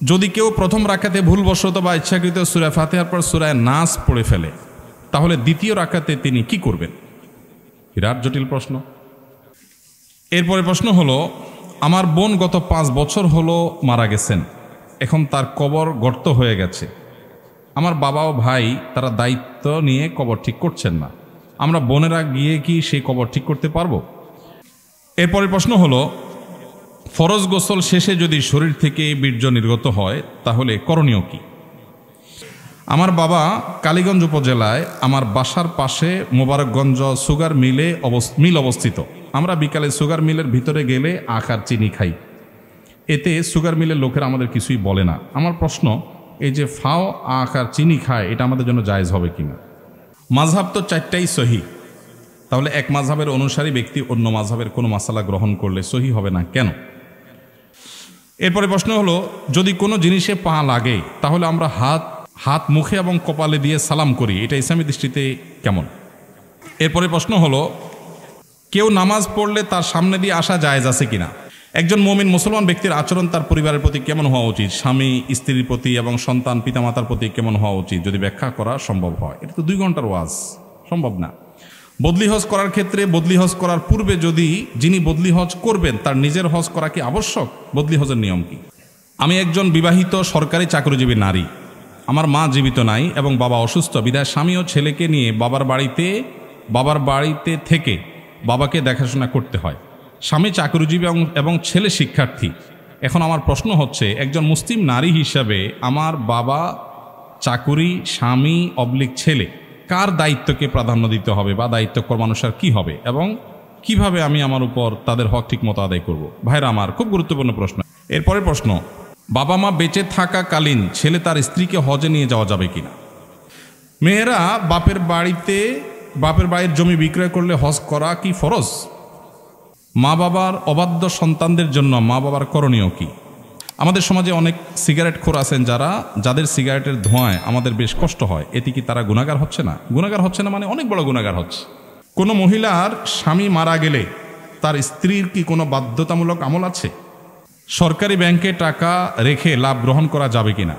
যদি কেউ প্রথম রাকাতে ভুলবশত বা ইচ্ছাকৃত সূরা ফাতিহার পর সূরা নাস পড়ে ফেলে, তাহলে দ্বিতীয় রাকাতে তিনি কি করবেন? বিরাট জটিল প্রশ্ন। এরপরে প্রশ্ন হলো, আমার বোন গত 5 বছর হলো মারা গেছেন, এখন তার কবর গর্ত হয়ে গেছে। আমার বাবা ও ভাই তারা দায়িত্ব নিয়ে কবর ঠিক করছেন না, আমরা বোনেরা গিয়ে কি সেই কবর ঠিক করতে পারবো? এরপরে প্রশ্ন হলো, ফরজ গোসল শেষে যদি শরীর থেকে বীর্য নির্গত হয় তাহলে করণীয় কি? আমার বাবা কালীগঞ্জ উপজেলায় আমার বাসার পাশে মোবারকগঞ্জ সুগার মিল অবস্থিত। আমরা বিকালে সুগার মিলের ভিতরে গেলে আখ আর চিনি খাই, এতে সুগার মিলের লোকেরা আমাদের কিছুই বলে না। আমার প্রশ্ন, এই যে ফাও আখ আর চিনি খায়, এটা আমাদের জন্য জায়েজ হবে কিনা? মাযহাব তো 4টাই সহি, তাহলে এক মাযহাবের অনুসারী ব্যক্তি অন্য মাযহাবের কোনো মাসালা গ্রহণ করলে সহি হবে না কেন? এরপরে প্রশ্ন হলো, যদি কোনো জিনিসে পা লাগে তাহলে আমরা হাত মুখে এবং কপালে দিয়ে সালাম করি, এটা ইসলামী দৃষ্টিতে কেমন? এরপরে প্রশ্ন হলো, কেউ নামাজ পড়লে তার সামনে দিয়ে আসা জায়েজ আছে কিনা? একজন মুমিন মুসলমান ব্যক্তির আচরণ তার পরিবারের প্রতি কেমন হওয়া উচিত? স্বামী স্ত্রীর প্রতি এবং সন্তান পিতামাতার প্রতি কেমন হওয়া উচিত, যদি ব্যাখ্যা করা সম্ভব হয়? এটা তো 2 ঘন্টার ওয়াজ, সম্ভব না। বদলি হজ করার ক্ষেত্রে বদলি হজ করার পূর্বে যদি যিনি বদলি হজ করবেন তার নিজের হজ করা কি আবশ্যক? বদলি হজের নিয়ম কি? আমি একজন বিবাহিত সরকারি চাকরিজীবী নারী, আমার মা জীবিত নাই এবং বাবা অসুস্থ, বিধায় স্বামী ও ছেলেকে নিয়ে বাবার বাড়িতে থেকে বাবাকে দেখাশোনা করতে হয়। স্বামী চাকরিজীবী এবং ছেলে শিক্ষার্থী। এখন আমার প্রশ্ন হচ্ছে, একজন মুসলিম নারী হিসাবে আমার বাবা চাকুরি, স্বামী / ছেলে, কার দায়িত্বকে প্রাধান্য দিতে হবে বা দায়িত্ব কর্মানুসার কি হবে এবং কিভাবে আমি আমার উপর তাদের হক ঠিক মতো আদায় করব? ভাইরা আমার, খুব গুরুত্বপূর্ণ প্রশ্ন। এরপরের প্রশ্ন, বাবা মা বেঁচে থাকাকালীন ছেলে তার স্ত্রীকে হজে নিয়ে যাওয়া যাবে কিনা? মেয়েরা বাপের বাড়ির জমি বিক্রয় করলে হজ করা কি ফরজ? মা বাবার অবাধ্য সন্তানদের জন্য মা বাবার করণীয় কি? আমাদের সমাজে অনেক সিগারেট খোর আছেন যাদের সিগারেটের ধোঁয়ায় আমাদের বেশ কষ্ট হয়, এতে কি তারা গুনাহগার হচ্ছে না? গুনাহগার হচ্ছে না মানে অনেক বড় গুনাহগার হচ্ছে। কোনো মহিলার স্বামী মারা গেলে তার স্ত্রীর কি কোনো বাধ্যতামূলক আমল আছে? সরকারি ব্যাংকে টাকা রেখে লাভ গ্রহণ করা যাবে কিনা?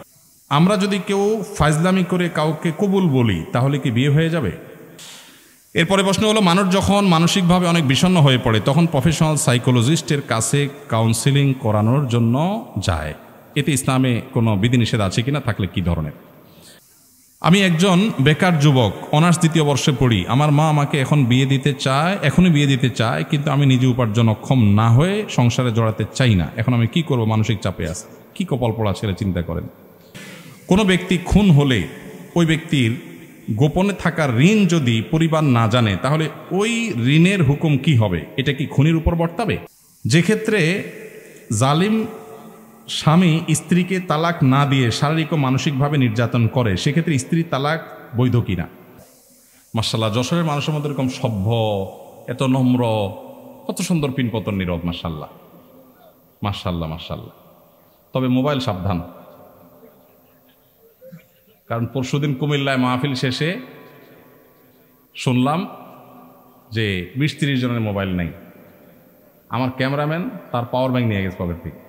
আমরা যদি কেউ ফাজলামি করে কাউকে কবুল বলি তাহলে কি বিয়ে হয়ে যাবে? এরপরে প্রশ্ন হলো, মানুষ যখন মানসিকভাবে অনেক বিষণ্ণ হয়ে পড়ে তখন প্রফেশনাল সাইকোলজিস্টের কাছে কাউন্সিলিং করানোর জন্য যায়, এতে ইসলামে কোনো বিধিনিষেধ আছে কিনা, থাকলে কি ধরনের? আমি একজন বেকার যুবক, অনার্স 2য় বর্ষে পড়ি। আমার মা আমাকে এখনই বিয়ে দিতে চায়, কিন্তু আমি নিজে উপার্জনক্ষম না হয়ে সংসারে জড়াতে চাই না। এখন আমি কি করব? মানসিক চাপে আছি। কি কপাল পড়া ছেলে, চিন্তা করেন। কোনো ব্যক্তি খুন হলে ওই ব্যক্তির গোপনে থাকা ঋণ যদি পরিবার না জানে তাহলে ওই ঋণের হুকুম কি হবে? এটা কি খুনির উপর বর্তাবে? যে ক্ষেত্রে জালিম স্বামী স্ত্রীকে তালাক না দিয়ে শারীরিক ও মানসিকভাবে নির্যাতন করে, সেক্ষেত্রে স্ত্রী তালাক বৈধ কিনা? মাশাআল্লাহ, যশোরের মানুষের মধ্যে এরকম সভ্য, এত নম্র, কত সুন্দর পিনপতন নীরব। মাশাআল্লাহ মাশাআল্লাহ মাশাআল্লাহ। তবে মোবাইল সাবধান, কারণ পরশুদিন কুমিল্লায় মাহফিল শেষে শুনলাম যে 20-30 জনের মোবাইল নেই। আমার ক্যামেরাম্যান তার পাওয়ার ব্যাংক নিয়ে গেছে পকেট থেকে।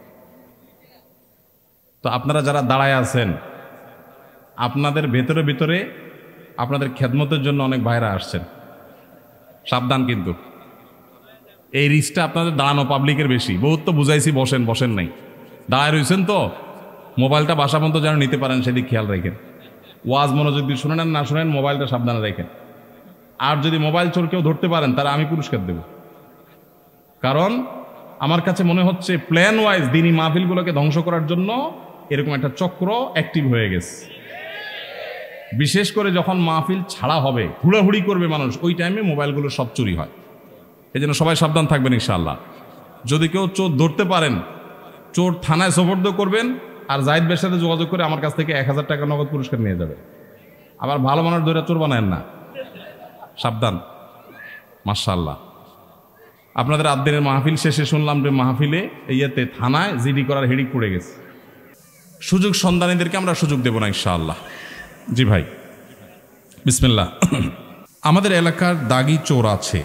তো আপনারা যারা দাঁড়ায় আছেন, আপনাদের ভিতরে আপনাদের খেদমতের জন্য অনেক ভাইরা আসছেন, সাবধান কিন্তু। এই রিস্কটা আপনাদের দাঁড়ানো পাবলিকের বেশি। বহুত তো বুঝাইছি বসেন নাই, দাঁড়ায় রয়েছেন তো মোবাইলটা বাসা পর্যন্ত যেন নিতে পারেন সেদিক খেয়াল রাখেন। ওয়াজ মনোযোগ দিয়ে শুনেন না শুনেন, মোবাইলটা সাবধানে রাখেন। আর যদি মোবাইল চোর কেউ ধরতে পারেন তারা আমি পুরস্কার দেব, কারণ আমার কাছে মনে হচ্ছে প্ল্যান ওয়াইজ দিনী মাহফিলগুলোকে ধ্বংস করার জন্য এরকম একটা চক্র অ্যাক্টিভ হয়ে গেছে। বিশেষ করে যখন মাহফিল ছাড়া হবে, হুড়াহুড়ি করবে মানুষ, ওই টাইমে মোবাইলগুলো সব চুরি হয়। এই জন্য সবাই সাবধান থাকবেন ইনশাআল্লাহ। যদি কেউ চোর ধরতে পারেন, চোর থানায় সোপর্দ করবেন, আর জাহিদ ভাইয়ের সাথে যোগাযোগ করে আমার কাছ থেকে 1000 টাকা নগদ পুরস্কার নিয়ে যাবে। আবার ভালো মানুষ ধরে চোর বানায়েন না, সাবধান। মাশাআল্লাহ, আপনাদের আদ্দিনের মাহফিল শেষে শুনলাম যে মাহফিলে ইয়েতে থানায় জিডি করার হিড়িক পড়ে গেছে। সুযোগ সন্ধানীদেরকে আমরা সুযোগ দেব না ইনশাআল্লাহ। জি ভাই, বিসমিল্লাহ। আমাদের এলাকার দাগি চোর আছে,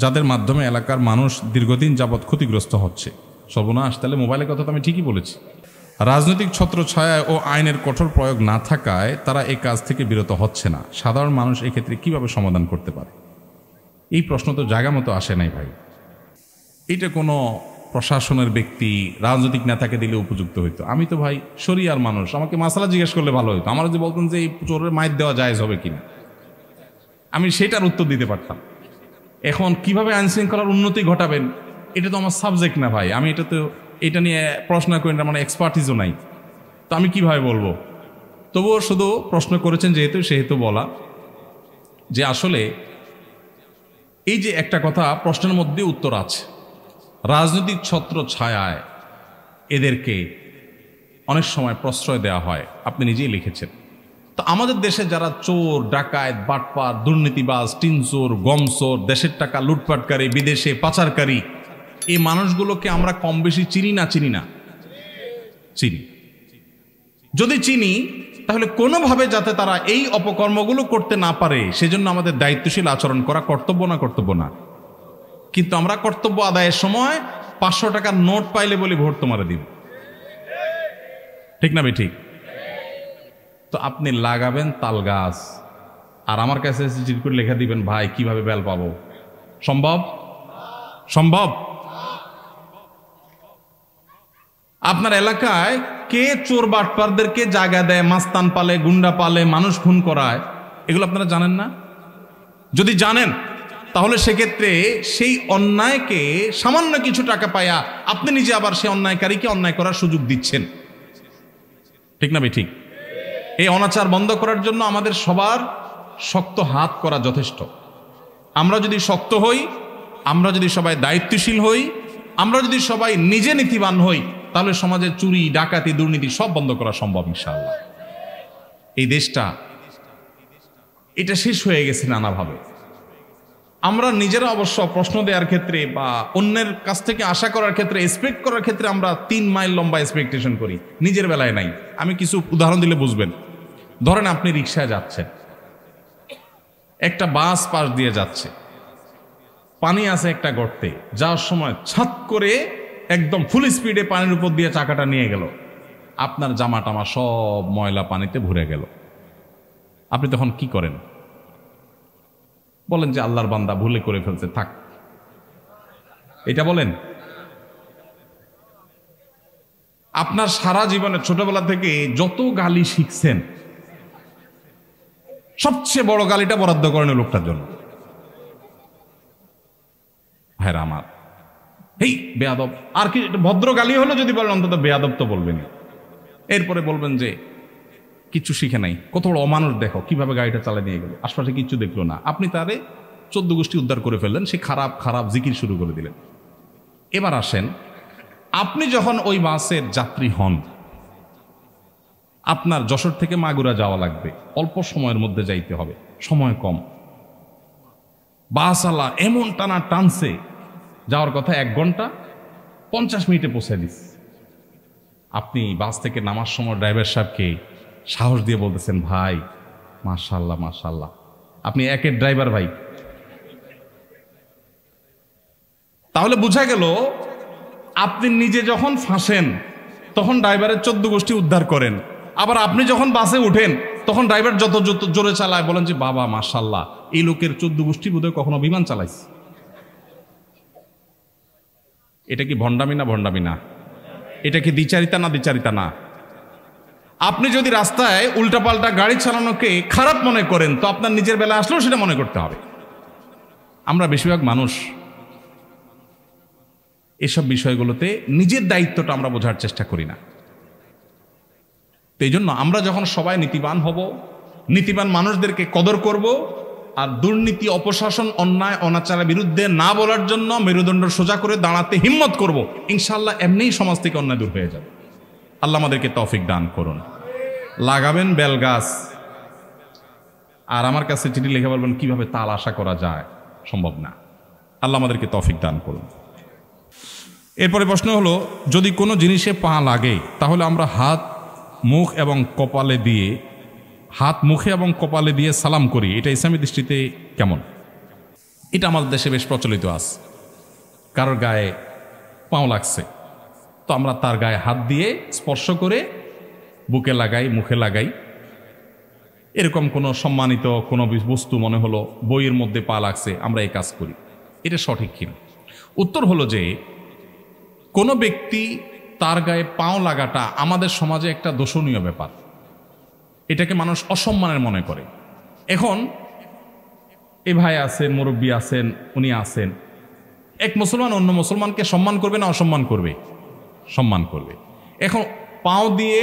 যাদের মাধ্যমে এলাকার মানুষ দীর্ঘদিন যাবৎ ক্ষতিগ্রস্ত হচ্ছে। সর্বনাশ, তাহলে মোবাইলের কথা তো আমি ঠিকই বলেছি। রাজনৈতিক ছত্রছায়ায় ও আইনের কঠোর প্রয়োগ না থাকায় তারা এই কাজ থেকে বিরত হচ্ছে না। সাধারণ মানুষ এক্ষেত্রে কিভাবে সমাধান করতে পারে? এই প্রশ্ন তো জায়গা মতো আসে নাই ভাই। এটা কোনো প্রশাসনের ব্যক্তি, রাজনৈতিক নেতাকে দিলে উপযুক্ত হইতো। আমি তো ভাই শরিয়ার মানুষ, আমাকে মাসালা জিজ্ঞেস করলে ভালো হইতো। আমার যদি বলতেন যে এই চোরের মাইর দেওয়া জায়েজ হবে কিনা, আমি সেটার উত্তর দিতে পারতাম। এখন কিভাবে আইন শৃঙ্খলার উন্নতি ঘটাবেন, এটা তো আমার সাবজেক্ট না ভাই। আমি এটা নিয়ে পড়াশোনা করি না, মানে এক্সপার্টিসও নাই, তো আমি কিভাবে বলবো? তবুও শুধু প্রশ্ন করেছেন যেহেতু, সেহেতু বলা যে আসলে এই যে একটা কথা প্রশ্নের মধ্যে উত্তর আছে, রাজনৈতিক ছত্র ছায়ায় এদেরকে অনেক সময় প্রশ্রয় দেওয়া হয়, আপনি নিজেই লিখেছেন। তো আমাদের দেশে যারা চোর, ডাকাত, বাটপার, দুর্নীতিবাজ, টিনচোর, গমচোর, দেশের টাকা লুটপাটকারী, বিদেশে পাচারকারী, এই মানুষগুলোকে আমরা কম বেশি চিনি না? চিনি। যদি চিনি, তাহলে কোনোভাবে যাতে তারা এই অপকর্মগুলো করতে না পারে সেজন্য আমাদের দায়িত্বশীল আচরণ করা কর্তব্য না? কর্তব্য না? কিন্তু আমরা কর্তব্য আদায়ের সময় 500 টাকার নোট পাইলে বলি ভোট তোমারে দিব, ঠিক না ভাই? ঠিক। তো আপনি লাগাবেন তাল গাছ আর আমার কাছে চিঠি করে লেখা দিবেন, ভাই কিভাবে বেল পাবো? সম্ভব? সম্ভব? আপনার এলাকায় কে চোর বাটপারদেরকে জায়গা দেয়, মাস্তান পালে, গুন্ডা পালে, মানুষ খুন করায়, এগুলো আপনারা জানেন না? যদি জানেন তাহলে সেক্ষেত্রে সেই অন্যায়কে সামান্য কিছু টাকা পায়া আপনি নিজে আবার সেই অন্যায়কারীকে অন্যায় করার সুযোগ দিচ্ছেন, ঠিক না ভাই? ঠিক। এই অনাচার বন্ধ করার জন্য আমাদের সবার শক্ত হাত করা যথেষ্ট। আমরা যদি শক্ত হই, আমরা যদি সবাই দায়িত্বশীল হই, আমরা যদি সবাই নিজে নীতিবান হই, তাহলে সমাজে চুরি, ডাকাতি, দুর্নীতি সব বন্ধ করা সম্ভব ইনশাআল্লাহ। এই দেশটা এটা শেষ হয়ে গেছে নানাভাবে। আমরা নিজেরা অবশ্য প্রশ্ন দেওয়ার ক্ষেত্রে বা অন্যের কাছ থেকে আশা করার ক্ষেত্রে, এক্সপেক্ট করার ক্ষেত্রে আমরা 3 মাইল লম্বা এক্সপেকটেশন করি, নিজের বেলায় নাই। আমি কিছু উদাহরণ দিলে বুঝবেন। ধরেন আপনি রিক্সায় যাচ্ছেন, একটা বাস পাশ দিয়ে যাচ্ছে, পানি আছে একটা গর্তে, যাওয়ার সময় ছাত করে একদম ফুল স্পিডে পানির উপর দিয়ে চাকাটা নিয়ে গেল, আপনার জামা টামা সব ময়লা পানিতে ভরে গেল। আপনি তখন কি করেন? বলেন যে আল্লাহর বান্দা ভুলে করে ফেলছে, থাক, এটা বলেন? আপনার সারা জীবনে ছোটবেলা থেকে যত গালি শিখছেন, সবচেয়ে বড় গালিটা বরাদ্দ করেন লোকটার জন্য। ভাইরা আমার, এই বেয়াদব, আর কি ভদ্র গালি হলো যদি বলেন অন্তত বেয়াদব তো বলবেনই। এরপরে বলবেন যে কিচ্ছু শিখে নাই, কত বড় অমানুষ, দেখো কিভাবে গাড়িটা চালিয়ে নিয়ে গেল, আশপাশে কিচ্ছু দেখলো না। আপনি তারে 14 গোষ্ঠী উদ্ধার করে ফেললেন, সে খারাপ খারাপ জিকির শুরু করে দিলেন। এবার আসেন, আপনি যখন ওই বাসের যাত্রী হন, আপনার যশোর থেকে মাগুরা যাওয়া লাগবে, অল্প সময়ের মধ্যে যাইতে হবে, সময় কম, বাসওয়ালা এমন টানা টানছে, যাওয়ার কথা 1 ঘন্টা 50 মিনিটে পৌঁছে দিচ্ছে। আপনি বাস থেকে নামার সময় ড্রাইভার সাহেবকে সাহস দিয়ে বলতেছেন, ভাই মাশাআল্লাহ মাশাআল্লাহ, আপনি একের ড্রাইভার ভাই। তাহলে বোঝা গেল আপনি নিজে যখন ফাঁসেন তখন ড্রাইভারের 14 গোষ্ঠী উদ্ধার করেন, আবার আপনি যখন বাসে উঠেন তখন ড্রাইভার যত যত জোরে চালায় বলেন যে বাবা মাশাআল্লাহ, এই লোকের 14 গোষ্ঠী বোধহয় কখনো বিমান চালাইছে। এটা কি ভণ্ডামি না? ভণ্ডামি না? এটা কি দ্বিচারিতা না? দ্বিচারিতা না? আপনি যদি রাস্তায় উল্টাপাল্টা গাড়ি চালানোকে খারাপ মনে করেন, তো আপনার নিজের বেলা আসলেও সেটা মনে করতে হবে। আমরা বেশিরভাগ মানুষ এসব বিষয়গুলোতে নিজের দায়িত্বটা আমরা বোঝার চেষ্টা করি না। তো এই জন্য আমরা যখন সবাই নীতিবান হব, নীতিবান মানুষদেরকে কদর করব, আর দুর্নীতি, অপশাসন, অন্যায় অনাচারের বিরুদ্ধে না বলার জন্য মেরুদণ্ড সোজা করে দাঁড়াতে হিম্মত করব, ইনশাআল্লাহ এমনিই সমাজ থেকে অন্যায় দূর হয়ে যাবে। আল্লাহ আমাদেরকে তৌফিক দান করুন। লাগাবেন বেল গাছ আর আমার কাছে চিঠি লিখে বলবেন কিভাবে তাল আশা করা যায়, সম্ভব না। আল্লাহ আমাদেরকে তৌফিক দান করুন। এরপরে প্রশ্ন হলো, যদি কোনো জিনিসে পা লাগে তাহলে আমরা হাত মুখে এবং কপালে দিয়ে সালাম করি, এটা ইসলামী দৃষ্টিতে কেমন? এটা আমাদের দেশে বেশ প্রচলিত আছে। কারোর গায়ে পাও লাগছে, তো তো আমরা তার গায়ে হাত দিয়ে স্পর্শ করে বুকে লাগাই, মুখে লাগাই। এরকম কোনো সম্মানিত কোনো বস্তু মনে হলো বইয়ের মধ্যে পা লাগছে, আমরা এই কাজ করি। এটা সঠিক কিনা? উত্তর হলো যে কোনো ব্যক্তি তার গায়ে পাও লাগাটা আমাদের সমাজে একটা দোষণীয় ব্যাপার। এটাকে মানুষ অসম্মানের মনে করে। এখন এ ভাই আছেন, মুরব্বী আছেন, উনি আছেন, এক মুসলমান অন্য মুসলমানকে সম্মান করবে না অসম্মান করবে? সম্মান করবে। এখন পাও দিয়ে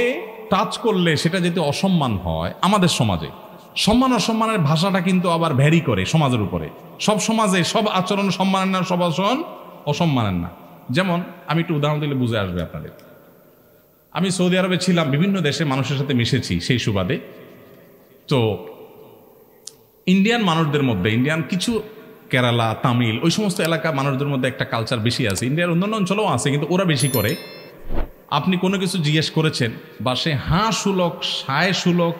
টাচ করলে সেটা যদি অসম্মান হয়, আমাদের সমাজে সম্মান অসম্মানের ভাষাটা কিন্তু আবার ভ্যারি করে সমাজের উপরে। সব সমাজে সব আচরণ সম্মানের না, সব আচরণ অসম্মানের না। যেমন আমি একটু উদাহরণ দিলে বুঝে আসবে আপনাদের। আমি সৌদি আরবে ছিলাম, বিভিন্ন দেশে মানুষের সাথে মিশেছি সেই সুবাদে। তো ইন্ডিয়ান মানুষদের মধ্যে, ইন্ডিয়ান কিছু কেরালা, তামিল, ওই সমস্ত এলাকা মানুষদের মধ্যে একটা কালচার বেশি আছে। ইন্ডিয়ার অন্যান্য অঞ্চলেও আছে, কিন্তু ওরা বেশি করে। আপনি কোনো কিছু জিজ্ঞেস করেছেন বা সে হাঁ সুলক, সায় সুলক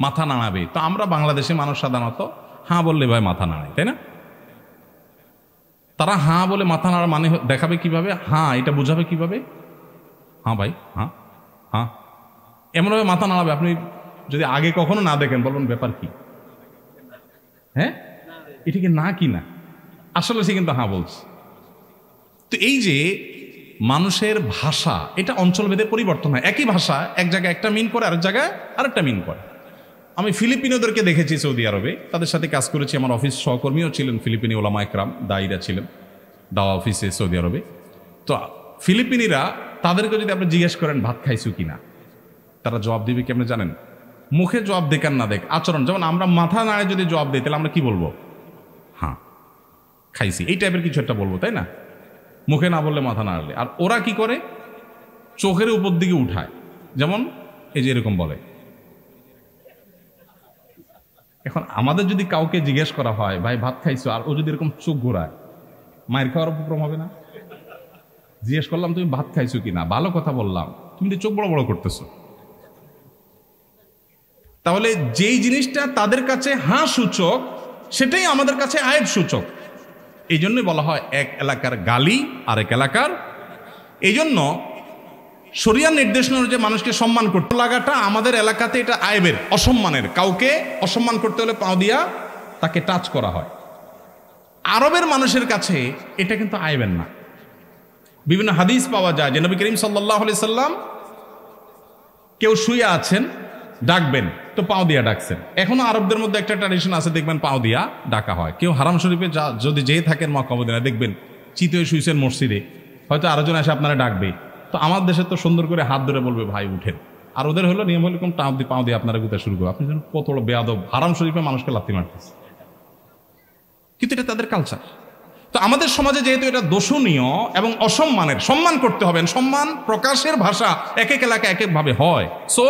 মাথা নাড়াবে। তো আমরা বাংলাদেশে মানুষ সাধারণত হাঁ বললে ভাই মাথা নাড়ায়, তাই না? তারা হাঁ বলে মাথা নাড়া মানে দেখাবে কিভাবে? হাঁ, এটা বোঝাবে কিভাবে? হ্যাঁ ভাই, হ্যাঁ হ্যাঁ, এমনভাবে মাথা নাড়াবে। আপনি যদি আগে কখনো না দেখেন, বলবেন ব্যাপার কি? হ্যাঁ, এটা কি না কি না? আসলে সে কিন্তু হ্যাঁ বলছে। তো এই যে মানুষের ভাষা, এটা অঞ্চলভেদে পরিবর্তন হয়। একই ভাষা এক জায়গায় একটা মিন করে, আরেক জায়গায় আরেকটা মিন করে। আমি ফিলিপিনোদেরকে দেখেছি সৌদি আরবে, তাদের সাথে কাজ করেছি। আমার অফিস সহকর্মীও ছিলেন ফিলিপিনি ওলামা একরাম, দায়ীরা ছিলেন দাওয়া অফিসে সৌদি আরবে। তো ফিলিপিনিরা, তাদেরকে যদি আপনি জিজ্ঞেস করেন ভাত খাইছো কিনা, তারা জবাব দিবে কি আপনি জানেন? মুখে জবাব দেখান না দেখ, আচরণ। যেমন আমরা মাথা নাড়ে যদি জবাব দিই, তাহলে আমরা কি বলবো? হ্যাঁ খাইছি, এই টাইপের কিছু একটা বলবো, তাই না? মুখে না বললে মাথা নাড়লে। আর ওরা কি করে? চোখের উপর দিকে উঠায়, যেমন এই যে এরকম বলে। এখন আমাদের যদি কাউকে জিজ্ঞেস করা হয় ভাই ভাত খাইছো, আর ও যদি এরকম চোখ ঘোরায়, মায়ের খাওয়ার উপক্রম হবে না? জিজ্ঞেস করলাম তুমি ভাত খাইছো কিনা, ভালো কথা বললাম, তুমি তো চোখ বড় বড় করতেছো। তাহলে যেই জিনিসটা তাদের কাছে হাঁ সূচক, সেটাই আমাদের কাছে আয়েব সূচক। এই জন্যই বলা হয় এক এলাকার গালি আরেক এলাকার। এই জন্য শরিয়ার নির্দেশ অনুযায়ী মানুষকে সম্মান করতে লাগাটা আমাদের এলাকাতে এটা আয়েবের, অসম্মানের। কাউকে অসম্মান করতে হলে পাও দিয়া তাকে টাচ করা হয়। আরবের মানুষের কাছে এটা কিন্তু আয়েবের না। বিভিন্ন হাদিস পাওয়া যায় যে নবী করিম সাল্লাল্লাহু আলাইহি সাল্লাম কেউ শুয়ে আছেন, ডাকবেন, তো পাও দিয়া ডাকছেন। এখনো আরবদের মধ্যে একটা ট্র্যাডিশন আছে, দেখবেন পাও দিয়া ডাকা হয়। কেউ হারাম শরীফে যদি যেয়ে থাকেন মক্কা মদিনায়, দেখবেন চিত হয়ে শুয়েছেন মসজিদে, হয়তো আরেকজন এসে আপনারা ডাকবে। তো আমার দেশে তো সুন্দর করে হাত ধরে বলবে ভাই উঠেন। আর ওদের হলো নিয়ম হলো পাও দিয়ে আপনারা গুতা শুরু করবে। আপনি যেন কত বড় বেয়াদব, হারাম শরীফে মানুষকে লাথি মারতেছে, কিন্তু এটা তাদের কালচার। তো আমাদের সমাজে যেহেতু এটা দোষণীয় এবং অসম্মানের, সম্মান করতে হবে, সম্মান প্রকাশের ভাষা এক এক এলাকায় এক একভাবে হয়। সো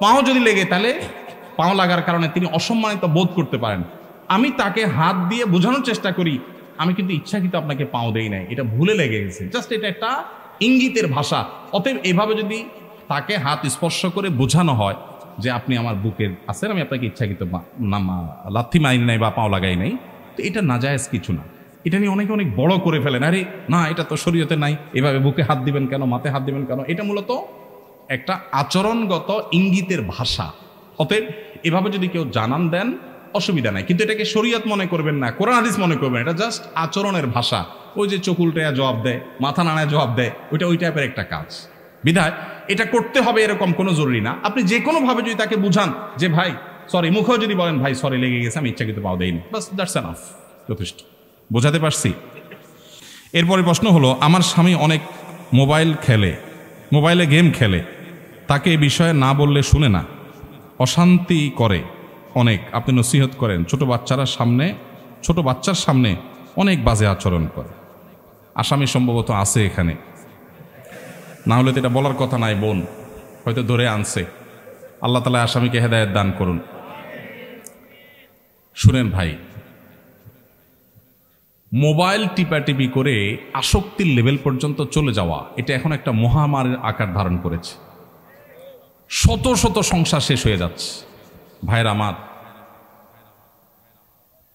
পাও যদি লেগে, তাহলে পাও লাগার কারণে তিনি অসম্মানিত বোধ করতে পারেন। আমি তাকে হাত দিয়ে বোঝানোর চেষ্টা করি, আমি কিন্তু ইচ্ছাকৃত আপনাকে পাও দেই নাই, এটা ভুলে লেগে গেছে, জাস্ট এটা একটা ইঙ্গিতের ভাষা। অতএব এভাবে যদি তাকে হাত স্পর্শ করে বোঝানো হয় যে আপনি আমার বুকের আছেন, আমি আপনাকে ইচ্ছাকৃত লাথি মারি নাই বা পাও লাগাই নাই, তো এটা নাজায়েজ কিছু না। এটা নিয়ে অনেকে অনেক বড় করে ফেলেন, আরে না এটা তো শরীয়তে নাই, এভাবে বুকে হাত দিবেন কেন, মাথায় হাত দিবেন কেন। এটা মূলত একটা আচরণগত ইঙ্গিতের ভাষা। অতএব এভাবে যদি কেউ জানান দেন অসুবিধা নাই, কিন্তু এটাকে শরীয়ত মনে করবেন না, কোরআন হাদিস মনে করবেন। এটা জাস্ট আচরণের ভাষা। ওই যে চোখ উল্টায় জবাব দেয়, মাথা নাড়ায় জবাব দেয়, ওইটা ওই টাইপের একটা কাজ। বিধায় এটা করতে হবে এরকম কোনো জরুরি না। আপনি যে কোনো ভাবে যদি তাকে বুঝান যে ভাই সরি, মুখেও যদি বলেন ভাই সরি লেগে গেছে, আমি ইচ্ছাকৃত পাও দেইনি, বাস দ্যাটস এনাফ, যথেষ্ট। বোঝাতে পারছি? এরপরে প্রশ্ন হলো, আমার স্বামী অনেক মোবাইলে গেম খেলে, তাকে এই বিষয়ে না বললে শুনে না, অশান্তি করে অনেক, আপনি নসিহত করেন। ছোট বাচ্চার সামনে অনেক বাজে আচরণ করে। আসামি সম্ভবত আছে এখানে, না হলে তো এটা বলার কথা নাই, বোন হয়তো ধরে আনছে। আল্লাহ তাআলা আসামিকে হেদায়েত দান করুন। শুনেন ভাই, মোবাইল টিপাটিপি করে আসক্তির লেভেল পর্যন্ত চলে যাওয়া, এটা এখন একটা মহামারীর আকার ধারণ করেছে। শত শত সংসার শেষ হয়ে যাচ্ছে। ভাইরা আমার,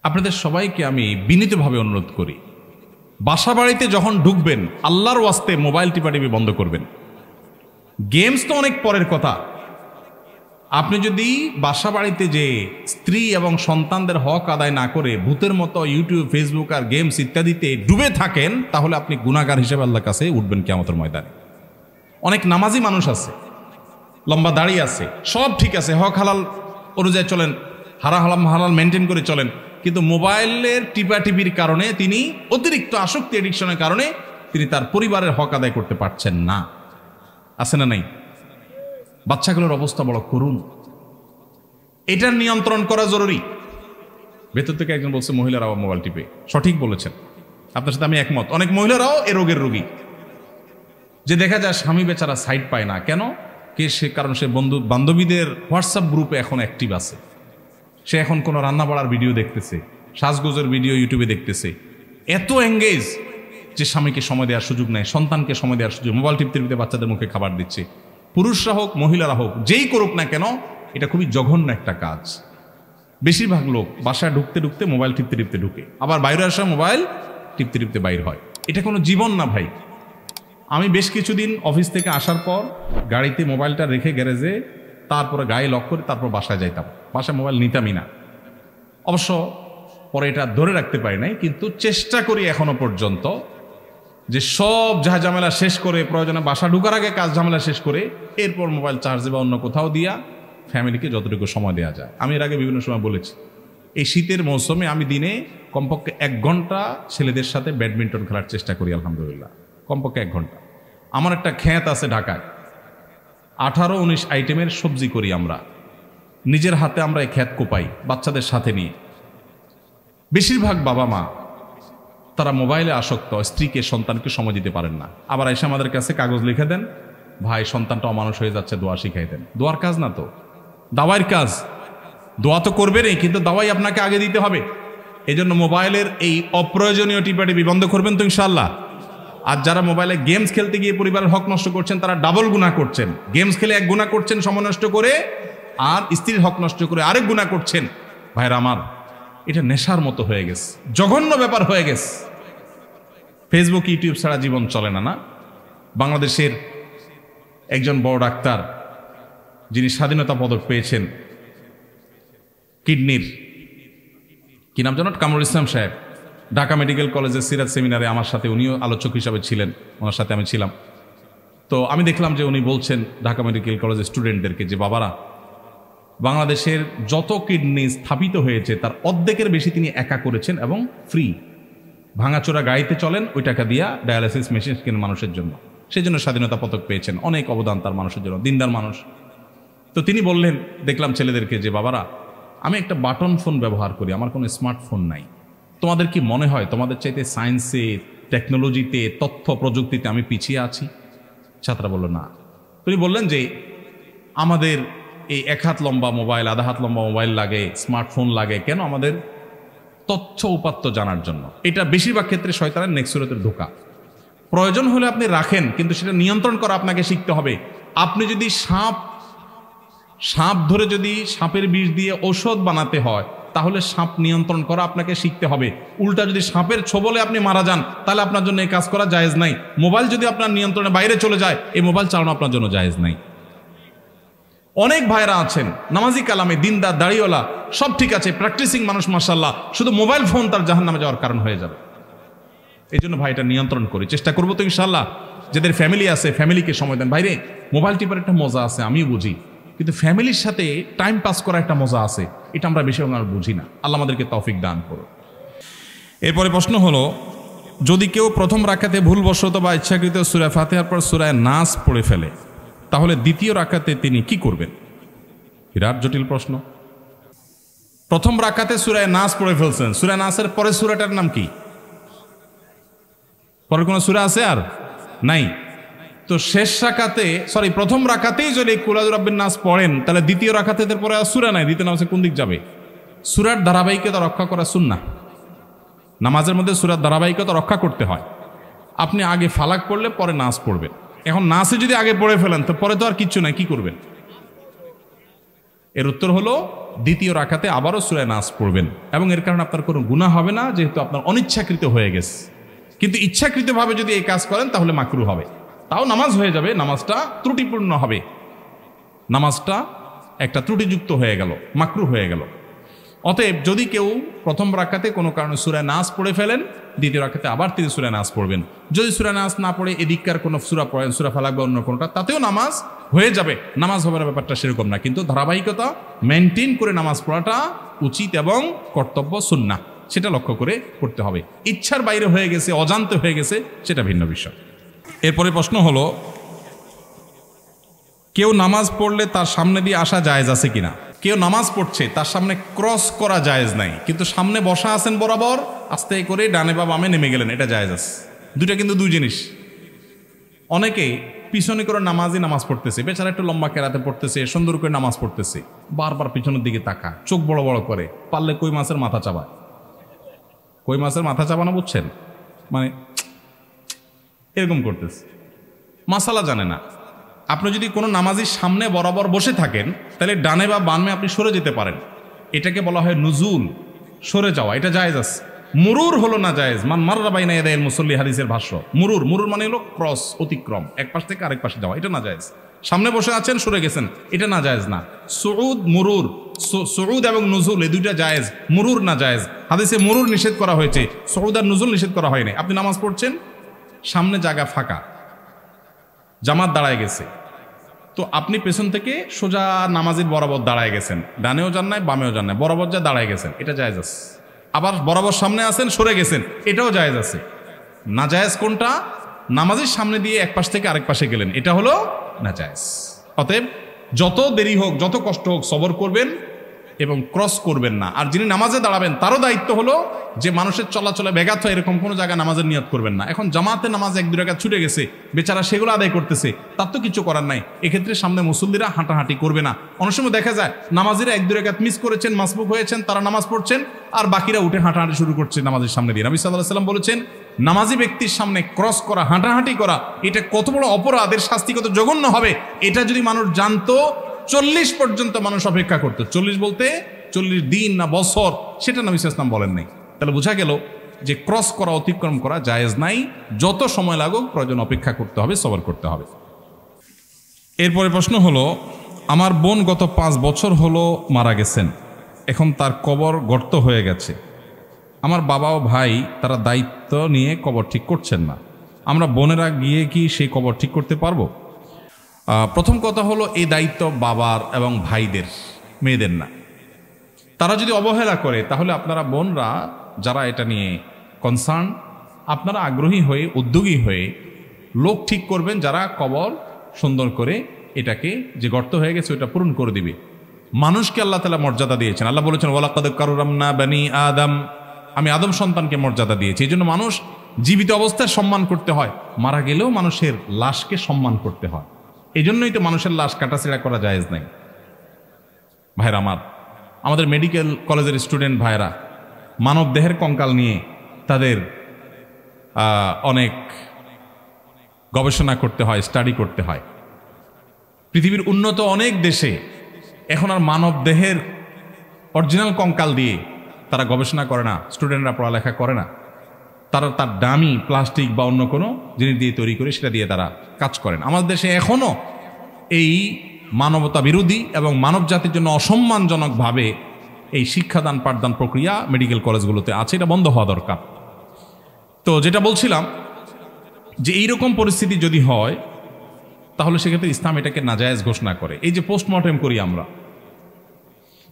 আপনাদের সবাইকে আমি বিনীতভাবে অনুরোধ করি, বাসা বাড়িতে যখন ঢুকবেন আল্লাহর ওয়াস্তে মোবাইল টিপাটিপি বন্ধ করবেন। গেমস তো অনেক পরের কথা। আপনি যদি বাসা বাড়িতে যে স্ত্রী এবং সন্তানদের হক আদায় না করে ভূতের মতো ইউটিউব, ফেসবুক আর গেমস ইত্যাদিতে ডুবে থাকেন, তাহলে আপনি গুনাহগার হিসেবে আল্লাহর কাছে উঠবেন কিয়ামতের ময়দানে। অনেক নামাজি মানুষ আছে, লম্বা দাড়ি আছে, সব ঠিক আছে, হক হালাল অনুযায়ী চলেন, হালাল মেনটেন করে চলেন, কিন্তু মোবাইলের টিপাটিপির কারণে তিনি অতিরিক্ত আসক্তি, এডিকশনের কারণে তিনি তার পরিবারের হক আদায় করতে পারছেন না। আছে না নাই? বাচ্চাগুলোর অবস্থা বড় করুন, এটার নিয়ন্ত্রণ করা জরুরি। ভেতর থেকে একজন বলছে মহিলারাও মোবাইল টিপে, সঠিক বলেছেন, আপনার সাথে আমি একমত। অনেক মহিলারাও এ রোগের রোগী, যে দেখা যায় স্বামী বেচারা সাইড পায় না। কেন? কারণ সে বান্ধবীদের হোয়াটসঅ্যাপ গ্রুপে এখন অ্যাক্টিভ আছে। সে এখন কোনো রান্না বাড়ার ভিডিও দেখতেছে, সাজগোজের ভিডিও ইউটিউবে দেখতেছে, এত এঙ্গেজ যে স্বামীকে সময় দেওয়ার সুযোগ নেই, সন্তানকে সময় দেওয়ার সুযোগ, মোবাইল টিপতে টিপতে বাচ্চাদের মুখে খাবার দিচ্ছে। পুরুষরা হোক মহিলারা হোক, যেই করুক না কেন, এটা খুবই জঘন্য একটা কাজ। বেশিরভাগ লোক বাসায় ঢুকতে ঢুকতে মোবাইল টিপতে টিপতে ঢুকে, আবার বাইরে আসা মোবাইল টিপতে টিপতে বাইর হয়। এটা কোনো জীবন না ভাই। আমি বেশ কিছুদিন অফিস থেকে আসার পর গাড়িতে মোবাইলটা রেখে গ্যারেজে, তারপরে গায়ে লক করে তারপর বাসায় যাইতাম। বাসায় মোবাইল নিতামই না। অবশ্য পরে এটা ধরে রাখতে পারি নাই, কিন্তু চেষ্টা করি এখনো পর্যন্ত যে সব ঝামেলা শেষ করে, প্রয়োজনে বাসা ঢুকার আগে কাজ ঝামেলা শেষ করে, এরপর মোবাইল চার্জে বা অন্য কোথাও দিয়া ফ্যামিলিকে যতটুকু সময় দেওয়া যায়। আমি এর আগে বিভিন্ন সময় বলেছি, এই শীতের মৌসুমে আমি দিনে কমপক্ষে 1 ঘন্টা ছেলেদের সাথে ব্যাডমিন্টন খেলার চেষ্টা করি, আলহামদুলিল্লাহ, কমপক্ষে 1 ঘন্টা। আমার একটা ক্ষেত আছে ঢাকায়, 18-19 আইটেমের সবজি করি আমরা, নিজের হাতে আমরা এই ক্ষেত কোপাই বাচ্চাদের সাথে নিয়ে। বেশিরভাগ বাবা মা তারা মোবাইলে আসক্ত, স্ত্রীকে সন্তানকে সময় দিতে পারেন না। আবার এসে আমাদের কাছে কাগজ লিখে দেন, ভাই সন্তানটা অমানুষ হয়ে যাচ্ছে, দোয়া শিখাই দেন। দোয়ার কাজ না তো, দাওয়াইয়ের কাজ। দোয়া তো করবেনই, কিন্তু দাওয়াই আপনাকে আগে দিতে হবে। এই জন্য মোবাইলের এই অপ্রয়োজনীয় টিপাটিপি বন্ধ করবেন তো ইনশাআল্লাহ। আর যারা মোবাইলে গেমস খেলতে গিয়ে পরিবারের হক নষ্ট করছেন, তারা ডাবল গুনাহ করছেন। গেমস খেলে এক গুনাহ করছেন সময় নষ্ট করে, আর স্ত্রীর হক নষ্ট করে আরেক গুনাহ করছেন। ভাইরা আমার, এটা নেশার মতো হয়ে গেছে, জঘন্য ব্যাপার হয়ে গেছে। ফেসবুক ইউটিউব ছাড়া জীবন চলে না। না, বাংলাদেশের একজন বড় ডাক্তার, যিনি স্বাধীনতা পদক পেয়েছেন কিডনির, কি নাম জানো, কামরুল ইসলাম সাহেব, ঢাকা মেডিকেল কলেজের সিরাজ সেমিনারে আমার সাথে উনিও আলোচক হিসাবে ছিলেন, ওনার সাথে আমি ছিলাম। তো আমি দেখলাম যে উনি বলছেন ঢাকা মেডিকেল কলেজের স্টুডেন্টদেরকে যে বাবারা, বাংলাদেশের যত কিডনি স্থাপিত হয়েছে তার অর্ধেকের বেশি তিনি একা করেছেন এবং ফ্রি। ভাঙাচোরা গাড়িতে চলেন, ওই টাকা দিয়া ডায়ালিসিস মেশিন কেনেন মানুষের জন্য। সেই জন্য স্বাধীনতা পদক পেয়েছেন, অনেক অবদান তার মানুষের জন্য, দিনদার মানুষ। তো তিনি বললেন, দেখলাম ছেলেদেরকে যে বাবারা, আমি একটা বাটন ফোন ব্যবহার করি, আমার কোনো স্মার্টফোন নাই। তোমাদের কি মনে হয় তোমাদের চাইতে সায়েন্সে, টেকনোলজিতে, তথ্য প্রযুক্তিতে আমি পিছিয়ে আছি? ছাত্ররা বলল না। তিনি বললেন যে আমাদের এই 1 হাত লম্বা মোবাইল, আধা হাত লম্বা মোবাইল লাগে, স্মার্টফোন লাগে কেন? আমাদের তথ্য উপাত্ত জানার জন্য। এটা বেশিরভাগ ক্ষেত্রে শয়তানের নেক্সুরতের ধোঁকা। প্রয়োজন হলে আপনি রাখেন, কিন্তু সেটা নিয়ন্ত্রণ করা আপনাকে শিখতে হবে। আপনি যদি সাপ ধরে যদি সাপের বিষ দিয়ে ঔষধ বানাতে হয়, তাহলে সাপ নিয়ন্ত্রণ করা আপনাকে শিখতে হবে। উল্টা যদি সাপের ছোবলে আপনি মারা যান, তাহলে আপনার জন্য এই কাজ করা জায়েজ নাই। মোবাইল যদি আপনার নিয়ন্ত্রণের বাইরে চলে যায়, এই মোবাইল চালানো আপনার জন্য জায়েজ নাই। অনেক ভাইরা আছেন নামাজি কালামে, দিনদার, দাড়িওয়ালা, সব ঠিক আছে, প্র্যাকটিসিং মানুষ মাশাআল্লাহ, শুধু মোবাইল ফোন তার জাহান্নামে যাওয়ার কারণ হয়ে যাবে। এই জন্য ভাইটা নিয়ন্ত্রণ করি, চেষ্টা করবো তো ইনশাআল্লাহ। যাদের ফ্যামিলি আছে, ফ্যামিলিকে সময় দেন। ভাইরে, মোবাইল টিপার একটা মজা আছে, আমিও বুঝি, কিন্তু ফ্যামিলির সাথে টাইম পাস করা একটা মজা আছে, এটা আমরা বেশি বুঝি না। আল্লাহ আমাদেরকে তৌফিক দান করুন। এরপরে প্রশ্ন হলো, যদি কেউ প্রথম রাকাতে ভুলবশত বা ইচ্ছাকৃত সূরা ফাতিহার পর সূরা নাস পড়ে ফেলে, তাহলে দ্বিতীয় রাকাতে তিনি কি করবেন? বিরাট জটিল প্রশ্ন। প্রথম রাকাতে সূরা নাস পড়ে ফেলছেন, সূরা নাসের পরে সূরাটার নাম কি? পরে কোনো সূরা আছে আর নাই? তো শেষ রাকাতে, প্রথম রাকাতেই যদি কুল আউযু বিরাব্বিন নাস পড়েন, তাহলে দ্বিতীয় রাকাতে পরে আর সূরা নাই, দ্বিতীয় নামাজে কোন দিক যাবে? সূরার ধারাবাহিকতা রক্ষা করা সুন্নাহ। নামাজের মধ্যে সূরার ধারাবাহিকতা রক্ষা করতে হয়। আপনি আগে ফালাক পড়লে পরে নাস পড়বেন। এখন নাসে যদি আগে পড়ে ফেলেন, তো পরে তো আর কিচ্ছু নাই, কি করবেন? এর উত্তর হলো, দ্বিতীয় রাকাতে আবারও সূরা নাস পড়বেন, এবং এর কারণে আপনার কোনো গুনাহ হবে না, যেহেতু আপনার অনিচ্ছাকৃত হয়ে গেছে। কিন্তু ইচ্ছাকৃতভাবে যদি এই কাজ করেন, তাহলে মাকরুহ হবে। তাও নামাজ হয়ে যাবে, নামাজটা ত্রুটিপূর্ণ হবে, নামাজটা একটা ত্রুটিযুক্ত হয়ে গেল, মাকরুহ হয়ে গেল। অতএব যদি কেউ প্রথম রাকাতে কোনো কারণে সূরা নাস পড়ে ফেলেন, দ্বিতীয় রাকাতে আবার তিনি সূরা নাস পড়বেন। যদি সূরা নাস না পড়ে এদিককার কোনো সূরা পড়েন, সূরা ফালাক বা অন্য কোনোটা, তাতেও নামাজ হয়ে যাবে। নামাজ হবার ব্যাপারটা সেরকম না, কিন্তু ধারাবাহিকতা মেনটেন করে নামাজ পড়াটা উচিত এবং কর্তব্য, সুন্নাহ, সেটা লক্ষ্য করে করতে হবে। ইচ্ছার বাইরে হয়ে গেছে, অজান্তে হয়ে গেছে, সেটা ভিন্ন বিষয়। এরপরে প্রশ্ন হলো, কেউ নামাজ পড়লে তার সামনে দিয়ে আসা জায়েজ আছে কিনা? কেউ নামাজ পড়ছে, তার সামনে ক্রস করা জায়েজ নাই, কিন্তু সামনে বসা আছেন বরাবর, আস্তে করে ডানে বা বামে নেমে গেলেন, এটা জায়েজ আছে। দুইটা কিন্তু দুই জিনিস। অনেকে পিছনে করে নামাজ পড়তেছে, বেচারা একটু লম্বা কেরাতে পড়তেছে, সুন্দর করে নামাজ পড়তেছে, বারবার পিছনের দিকে তাকায়, চোখ বড় বড় করে, পারলে কই মাছের মাথা চাবায়। কই মাছের মাথা চাবানো বুঝছেন, মানে এরকম করতেছে, মাসালা জানে না। আপনি যদি কোনো নামাজির সামনে বরাবর বসে থাকেন, তাহলে ডানে বা বামে আপনি সরে যেতে পারেন, এটাকে বলা হয় নুজুল, সরে যাওয়া, এটা জায়েজ আছে। মুরুর হলো না জায়েজ। মান মাররা বাইনা ইয়াদাইল মুসাল্লি, হাদিসের ভাষ্য। মুরুর মানে হলো ক্রস, অতিক্রম, এক পাশ থেকে আরেক পাশে যাওয়া, এটা না জায়েজ। সামনে বসে আছেন, সরে গেছেন, এটা না জায়েজ না। সুউদ, মুরুর, সুউদ এবং নুজুল এই দুইটা জায়েজ, মুরুর না জায়েজ। হাদিসে মুরুর নিষেধ করা হয়েছে, সুউদ আর নুজুল নিষেধ করা হয়নি। আপনি নামাজ পড়ছেন, সামনে জায়গা ফাঁকা, জামাত দাঁড়ায় গেছে, তো আপনি পেছন থেকে সোজা নামাজের বরাবর দাঁড়ায় গেছেন, ডানেও যান নাই বামেও যান নাই, বরাবর যা দাঁড়ায় গেছেন, এটা জায়েজ আছে। আবার বরাবর সামনে আছেন, সরে গেছেন, এটাও জায়েজ আছে। না জায়েজ কোনটা? নামাজের সামনে দিয়ে এক পাশ থেকে আরেক পাশে গেলেন, এটা হলো না জায়েজ। অতএব যত দেরি হোক, যত কষ্ট হোক, সবর করবেন এবং ক্রস করবেন না। আর যিনি নামাজে দাঁড়াবেন, তারও দায়িত্ব হলো যে মানুষের চলাচলে ব্যাঘাত হয় এরকম কোনো জায়গায় নামাজের নিয়ত করবেন না। এখন জামাতে নামাজ এক দুই রাকাত ছুটে গেছে, বেচারা সেগুলো আদায় করতেছে, তার তো কিছু করার নাই। এক্ষেত্রে সামনে মুসল্লিরা হাঁটাহাঁটি করবে না। অনেক সময় দেখা যায় নামাজিরা এক দুই রাকাত মিস করেছেন, মাসবুক হয়েছেন, তারা নামাজ পড়ছেন, আর বাকিরা উঠে হাঁটাহাঁটি শুরু করছে নামাজের সামনে দিয়ে। নবী সাল্লাল্লাহু আলাইহি ওয়াসাল্লাম বলেছেন, নামাজি ব্যক্তির সামনে ক্রস করা, হাঁটাহাঁটি করা, এটা কত বড় অপরাধ, এর শাস্তি কত জঘন্য হবে, এটা যদি মানুষ জানতো, 40 পর্যন্ত মানুষ অপেক্ষা করতো। 40 বলতে 40 দিন না বছর, সেটা নবী সাল্লাল্লাহু আলাইহি ওয়াসাল্লাম বলেন নাই। তাহলে বোঝা গেল যে ক্রস করা, অতিক্রম করা জায়েজ নাই। যত সময় লাগুক প্রয়োজন অপেক্ষা করতে হবে, সবর করতে হবে। এরপরে প্রশ্ন হলো, আমার বোন গত 5 বছর হলো মারা গেছেন, এখন তার কবর গর্ত হয়ে গেছে। আমার বাবা ও ভাই তারা দায়িত্ব নিয়ে কবর ঠিক করছেন না, আমরা বোনেরা গিয়ে কি সেই কবর ঠিক করতে পারবো? প্রথম কথা হলো, এই দায়িত্ব বাবার এবং ভাইদের, মেয়েদের না। তারা যদি অবহেলা করে, তাহলে আপনারা বোনরা যারা এটা নিয়ে কনসার্ন, আপনারা আগ্রহী হয়ে, উদ্যোগী হয়ে লোক ঠিক করবেন যারা কবর সুন্দর করে এটাকে, যে গর্ত হয়ে গেছে ওটা পূরণ করে দিবে। মানুষকে আল্লাহ তাআলা মর্যাদা দিয়েছেন। আল্লাহ বলেছেন, ওয়ালাকাদ কাররামনা বানি আদম, আমি আদম সন্তানকে মর্যাদা দিয়েছি। এই জন্য মানুষ জীবিত অবস্থায় সম্মান করতে হয়, মারা গেলেও মানুষের লাশকে সম্মান করতে হয়। এই জন্যই তো মানুষের লাশ কাটাছেড়া করা জায়েজ নাই। ভাইরা আমার, আমাদের মেডিকেল কলেজের স্টুডেন্ট ভাইরা মানব দেহের কঙ্কাল নিয়ে তাদের অনেক গবেষণা করতে হয়, স্টাডি করতে হয়। পৃথিবীর উন্নত অনেক দেশে এখন আর মানব দেহের অরিজিনাল কঙ্কাল দিয়ে তারা গবেষণা করে না, স্টুডেন্টরা পড়ালেখা করে না। তারা তার দামি প্লাস্টিক বা অন্য কোনো জিনিস দিয়ে তৈরি করে সেটা দিয়ে তারা কাজ করেন। আমাদের দেশে এখনও এই মানবতা বিরোধী এবং মানব জাতির জন্য অসম্মানজনকভাবে এই শিক্ষাদান পাঠদান প্রক্রিয়া মেডিকেল কলেজগুলোতে আছে, এটা বন্ধ হওয়া দরকার। তো যেটা বলছিলাম, যে এইরকম পরিস্থিতি যদি হয়, তাহলে সেক্ষেত্রে ইসলাম এটাকে নাজায়েজ ঘোষণা করে। এই যে পোস্টমর্টেম করি আমরা,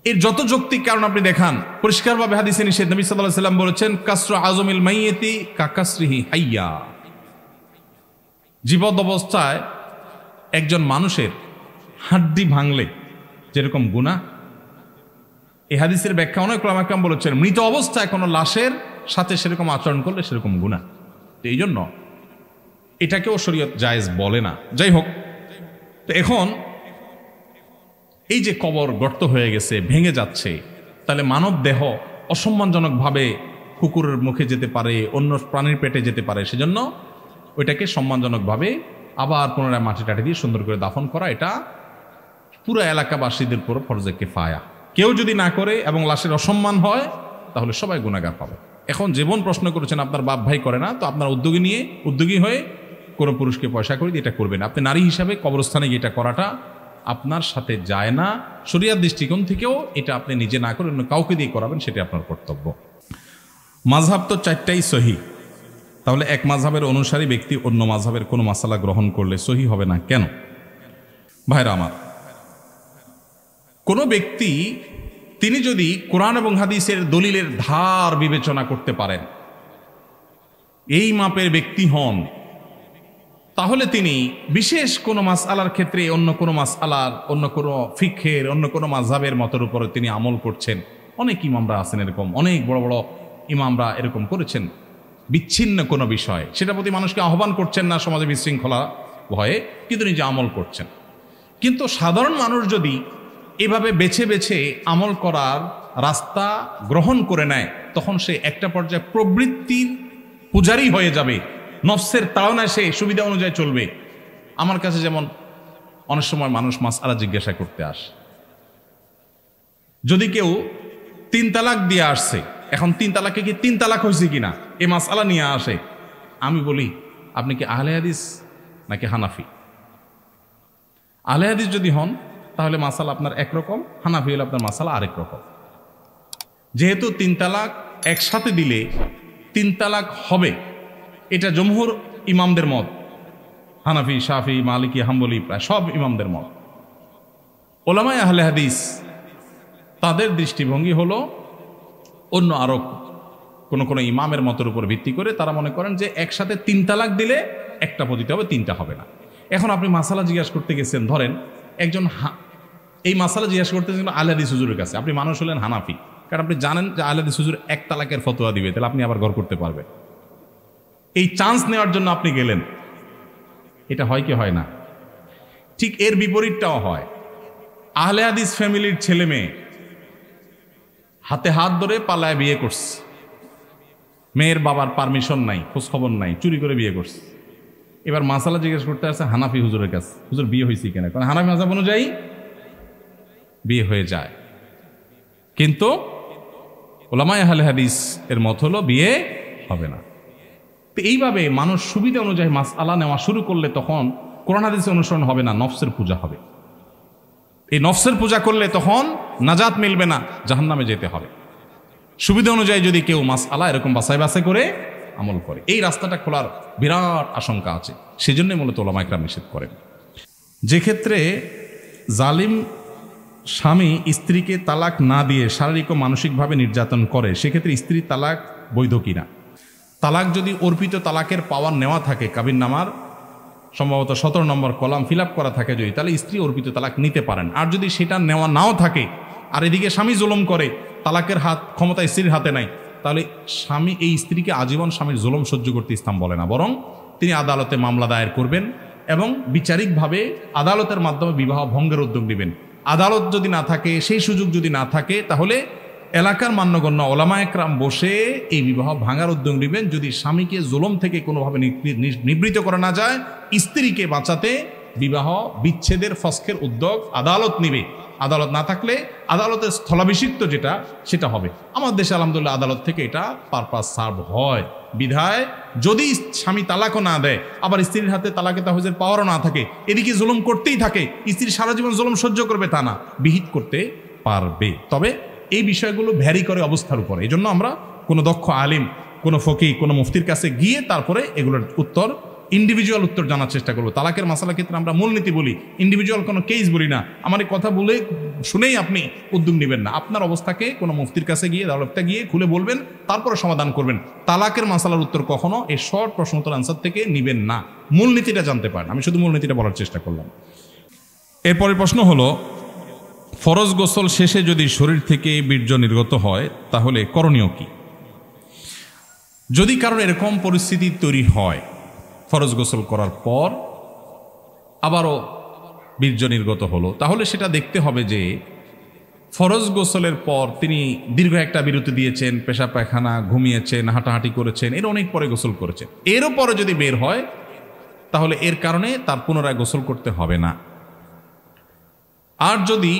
এর যত যৌক্তিক কারণ আপনি দেখান, পরিষ্কারভাবে হাদিসে নিষেধ। নবী সাল্লাল্লাহু আলাইহি ওয়াসাল্লাম বলেছেন, কাসরু আযমিল মাইয়িতি কাকাসরিহি হাইয়া, জীবত অবস্থায় একজন মানুষের হাড্ডি ভাঙলে যেরকম গুনাহ, এই হাদিসের ব্যাখ্যা অনেক উলামা কেরাম বলেছেন, মৃত অবস্থায় কোনো লাশের সাথে সেরকম আচরণ করলে সেরকম গুনাহ। এই জন্য এটাকেও শরীয়ত জায়েজ বলে না। যাই হোক, তো এখন এই যে কবর গর্ত হয়ে গেছে, ভেঙে যাচ্ছে, তাহলে মানব দেহ অসম্মানজনকভাবে কুকুরের মুখে যেতে পারে, অন্য প্রাণীর পেটে যেতে পারে। সেজন্য ওইটাকে সম্মানজনকভাবে আবার পুনরায় মাটি টাটি দিয়ে সুন্দর করে দাফন করা, এটা পুরো এলাকাবাসীদের উপর ফরজে কিফায়া। কেউ যদি না করে এবং লাশের অসম্মান হয়, তাহলে সবাই গুনাহগার পাবে। এখন জীবন প্রশ্ন করেছেন, আপনার বাপ ভাই করে না, তো আপনার উদ্যোগী হয়ে কোনো পুরুষকে পয়সা করে দিয়ে এটা করবেন। আপনি নারী হিসাবে কবরস্থানে গিয়ে এটা করাটা আপনার সাথে যায় না। শরিয়ার দৃষ্টিকোণ থেকেও এটা আপনি নিজে না করে অন্য কাউকে দিয়ে করাবেন, সেটা আপনার কর্তব্য। মাযহাব তো 4টাই সহি, তাহলে এক মাযহাবের অনুসারী ব্যক্তি অন্য মাযহাবের কোনো মাসালা গ্রহণ করলে সহি হবে না কেন? ভাইরা আমার, কোনো ব্যক্তি তিনি যদি কোরআন এবং হাদিসের দলিলের ধার বিবেচনা করতে পারেন, এই মাপের ব্যক্তি হন, তাহলে তিনি বিশেষ কোনো মাসআলার ক্ষেত্রে অন্য কোনো মাসআলার, অন্য কোনো ফিকহের, অন্য কোনো মাযহাবের মতের উপরে তিনি আমল করছেন। অনেক ইমামরা আছেন এরকম, অনেক বড় বড় ইমামরা এরকম করেছেন। বিচ্ছিন্ন কোনো বিষয়, সেটার প্রতি মানুষকে আহ্বান করছেন না সমাজে বিশৃঙ্খলা ভয়ে, কিন্তু নিজে আমল করছেন। কিন্তু সাধারণ মানুষ যদি এভাবে বেছে বেছে আমল করার রাস্তা গ্রহণ করে নেয়, তখন সে একটা পর্যায়ে প্রবৃত্তির পূজারী হয়ে যাবে। নফসের তাড়নায় সে সুবিধা অনুযায়ী চলবে। আমার কাছে যেমন অনেক সময় মানুষ মাসআলা জিজ্ঞাসা করতে আসে, যদি কেউ 3 তালাক দিয়ে আসছে, এখন 3 তালাকে কি 3 তালাক হয়েছে কিনা এই মাসআলা নিয়ে আসে, আমি বলি আপনি কি আহলে হাদিস নাকি হানাফি? আহলে হাদিস যদি হন তাহলে মাসালা আপনার একরকম, হানাফি হলে আপনার মাসালা আরেক রকম। যেহেতু 3 তালাক একসাথে দিলে 3 তালাক হবে, এটা জমহুর ইমামদের মত, হানাফি, শাফি, মালিকি, হাম্বলি, প্রায় সব ইমামদের মত। ওলামায়ে আহলে হাদিস তাদের দৃষ্টিভঙ্গি হলো অন্য আরো কোনো ইমামের মতের উপর ভিত্তি করে তারা মনে করেন যে একসাথে 3 তালাক দিলে একটা পদ্ধতি হবে, 3টা হবে না। এখন আপনি মাসালা জিজ্ঞাসা করতে গেছেন, ধরেন একজন এই মাসালা জিজ্ঞাসা করতেছেন আহলে হাদিস হুজুরের কাছে, আপনি মানুষ হলেন হানাফি, কারণ আপনি জানেন যে আহলে হাদিস হুজুর 1 তালাকের ফতোয়া দিবে, তাহলে আপনি আবার ঘর করতে পারবেন। এই চান্স নেওয়ার জন্য আপনি গেলেন, এটা হয় কি হয় না? ঠিক এর বিপরীতটাও হয়। আহলে হাদিস ফ্যামিলির ছেলে মেয়ে হাতে হাত ধরে পালায় বিয়ে করছে, মেয়ের বাবার পারমিশন নাই, খোঁজখবর নাই, চুরি করে বিয়ে করছে। এবার মাসালা জিজ্ঞেস করতে আসছে হানাফি হুজুরের কাছে, হুজুর বিয়ে হয়েছে কিনা? কারণ হানাফি মাযহাব অনুযায়ী বিয়ে হয়ে যায়, কিন্তু উলামায়ে আহলে হাদিস এর মত হলো বিয়ে হবে না। তো এইভাবে মানুষ সুবিধা অনুযায়ী মাসআলা নেওয়া শুরু করলে তখন কোরআন হাদিসের অনুসরণ হবে না, নফসের পূজা হবে। এই নফসের পূজা করলে তখন নাজাত মিলবে না, জাহান্নামে যেতে হবে। সুবিধা অনুযায়ী যদি কেউ মাসআলা এরকম বাছাই বাছাই করে আমল করে, এই রাস্তাটা খোলার বিরাট আশঙ্কা আছে। সেজন্যই মূলত উলামায়ে কেরাম নিষেধ করেন। যে ক্ষেত্রে জালিম স্বামী স্ত্রীকে তালাক না দিয়ে শারীরিক ও মানসিকভাবে নির্যাতন করে, সেক্ষেত্রে স্ত্রীর তালাক বৈধ কিনা? তালাক যদি অর্পিত তালাকের পাওয়ার নেওয়া থাকে, কাবিননামার সম্ভবত 17 নম্বর কলাম ফিল আপ করা থাকে যদি, তাহলে স্ত্রী অর্পিত তালাক নিতে পারেন। আর যদি সেটা নেওয়া নাও থাকে, আর এদিকে স্বামী জুলুম করে, তালাকের ক্ষমতা স্ত্রীর হাতে নাই, তাহলে স্বামী এই স্ত্রীকে আজীবন স্বামীর জুলুম সহ্য করতে ইসলাম বলে না, বরং তিনি আদালতে মামলা দায়ের করবেন এবং বিচারিকভাবে আদালতের মাধ্যমে বিবাহ ভঙ্গের উদ্যোগ নেবেন। আদালত যদি না থাকে, সেই সুযোগ যদি না থাকে, তাহলে এলাকার মান্যগণ্য ওলামায়ে কেরাম বসে এই বিবাহ ভাঙার উদ্যোগ নেবেন। যদি স্বামীকে জুলুম থেকে কোনোভাবে নিবৃত্ত করা না যায়, স্ত্রীকে বাঁচাতে বিবাহ বিচ্ছেদের ফসকের উদ্যোগ আদালত নেবে। আদালত না থাকলে আদালতের স্থলাভিষিক্ত যেটা সেটা হবে। আমার দেশে আলহামদুলিল্লাহ আদালত থেকে এটা পারপাস সার্ভ হয়। বিধায় যদি স্বামী তালাকও না দেয়, আবার স্ত্রীর হাতে তালাকে তাহজের পাওয়ারও না থাকে, এদিকে জুলুম করতেই থাকে, স্ত্রী সারা জীবন জুলুম সহ্য করবে তা না, বিহিত করতে পারবে। তবে এই বিষয়গুলো ভ্যারি করে অবস্থার উপরে। এই জন্য আমরা কোনো দক্ষ আলিম, কোনো ফকিহ, কোনো মুফতির কাছে গিয়ে তারপরে এগুলোর উত্তর, ইন্ডিভিজুয়াল উত্তর জানার চেষ্টা করবো। তালাকের মাসালার ক্ষেত্রে আমরা মূলনীতি বলি, ইন্ডিভিজুয়াল কোনো কেস বলি না। আমার এই কথা বলে শুনেই আপনি উদ্যোগ নেবেন না। আপনার অবস্থাকে কোনো মুফতির কাছে গিয়ে, আদালতে গিয়ে খুলে বলবেন, তারপরে সমাধান করবেন। তালাকের মাসালার উত্তর কখনো এই শর্ট প্রশ্নোত্তর আনসার থেকে নেবেন না, মূলনীতিটা জানতে পারেন। আমি শুধু মূলনীতিটা বলার চেষ্টা করলাম। এরপরের প্রশ্ন হলো, ফরজ গোসল শেষে যদি শরীর থেকে বীর্য নির্গত হয় তাহলে করণীয় কি? যদি কারণ এরকম পরিস্থিতি তৈরি হয়, ফরজ গোসল করার পর আবারও বীর্য নির্গত হলো, তাহলে সেটা দেখতে হবে যে ফরজ গোসলের পর তিনি দীর্ঘ একটা বিরতি দিয়েছেন, পেশাব পায়খানা, ঘুমিয়েছেন, হাঁটাহাঁটি করেছেন, এর অনেক পরে গোসল করেছেন। এরও পরে যদি বের হয় তাহলে এর কারণে তার পুনরায় গোসল করতে হবে না। আর যদি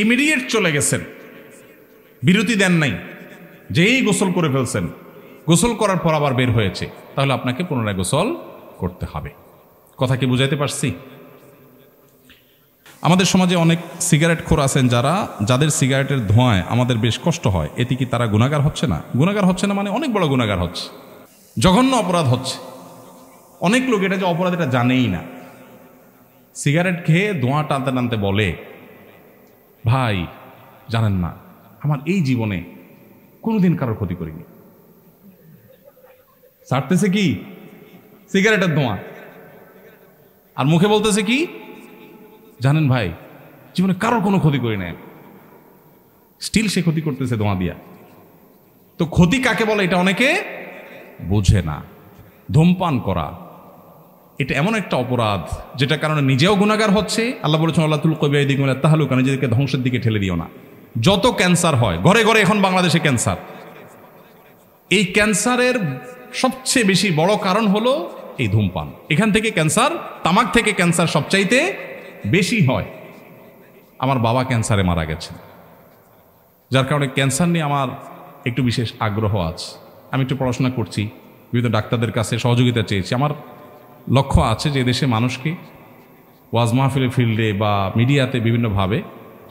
ইমিডিয়েট চলে গেছেন, বিরতি দেন নাই, যেই গোসল করে ফেলছেন, গোসল করার পর আবার বের হয়েছে, তাহলে আপনাকে পুনরায় গোসল করতে হবে। কথা কি বুঝাইতে পারছি? আমাদের সমাজে অনেক সিগারেট খোর আছেন যাদের সিগারেটের ধোঁয়ায় আমাদের বেশ কষ্ট হয়। এতে কি তারা গুনাহগার হচ্ছে না? গুনাহগার হচ্ছে না মানে অনেক বড় গুনাহগার হচ্ছে, জঘন্য অপরাধ হচ্ছে। অনেক লোক এটা যে অপরাধ এটা জানেই না। সিগারেট খেয়ে ধোঁয়া টানতে টানতে বলে, ভাই জানেন না, আমার এই জীবনে কোনোদিন কারোর ক্ষতি করিনি। ছাড়তেছে কি? সিগারেটের ধোঁয়া। আর মুখে বলতেছে কি? জানেন ভাই, জীবনে কারোর কোনো ক্ষতি করি না। স্টিল সে ক্ষতি করতেছে ধোঁয়া দিয়া। তো ক্ষতি কাকে বলে এটা অনেকে বোঝে না। ধূমপান করা এটা এমন একটা অপরাধ যেটা কারণে নিজেও গুনাহগার হচ্ছে। আল্লাহ বলেছেন, আল্লাহ তুলকু বিআইদিকুম ইলা তাহলুকা, নিজেদেরকে ধ্বংসের দিকে ঠেলে দিও না। যত ক্যান্সার হয়, ঘরে ঘরে এখন বাংলাদেশে ক্যান্সার, এই ক্যান্সারের সবচেয়ে বেশি বড় কারণ হলো এই ধূমপান। এখান থেকে ক্যান্সার, তামাক থেকে ক্যান্সার সবচাইতে বেশি হয়। আমার বাবা ক্যান্সারে মারা গেছেন, যার কারণে ক্যান্সার নিয়ে আমার একটু বিশেষ আগ্রহ আছে। আমি একটু পড়াশোনা করছি, বিভিন্ন ডাক্তারদের কাছে সহযোগিতা চেয়েছি। আমার লক্ষ্য আছে যে দেশে মানুষকে ওয়াজ মাহফিলের ফিল্ডে বা মিডিয়াতে বিভিন্নভাবে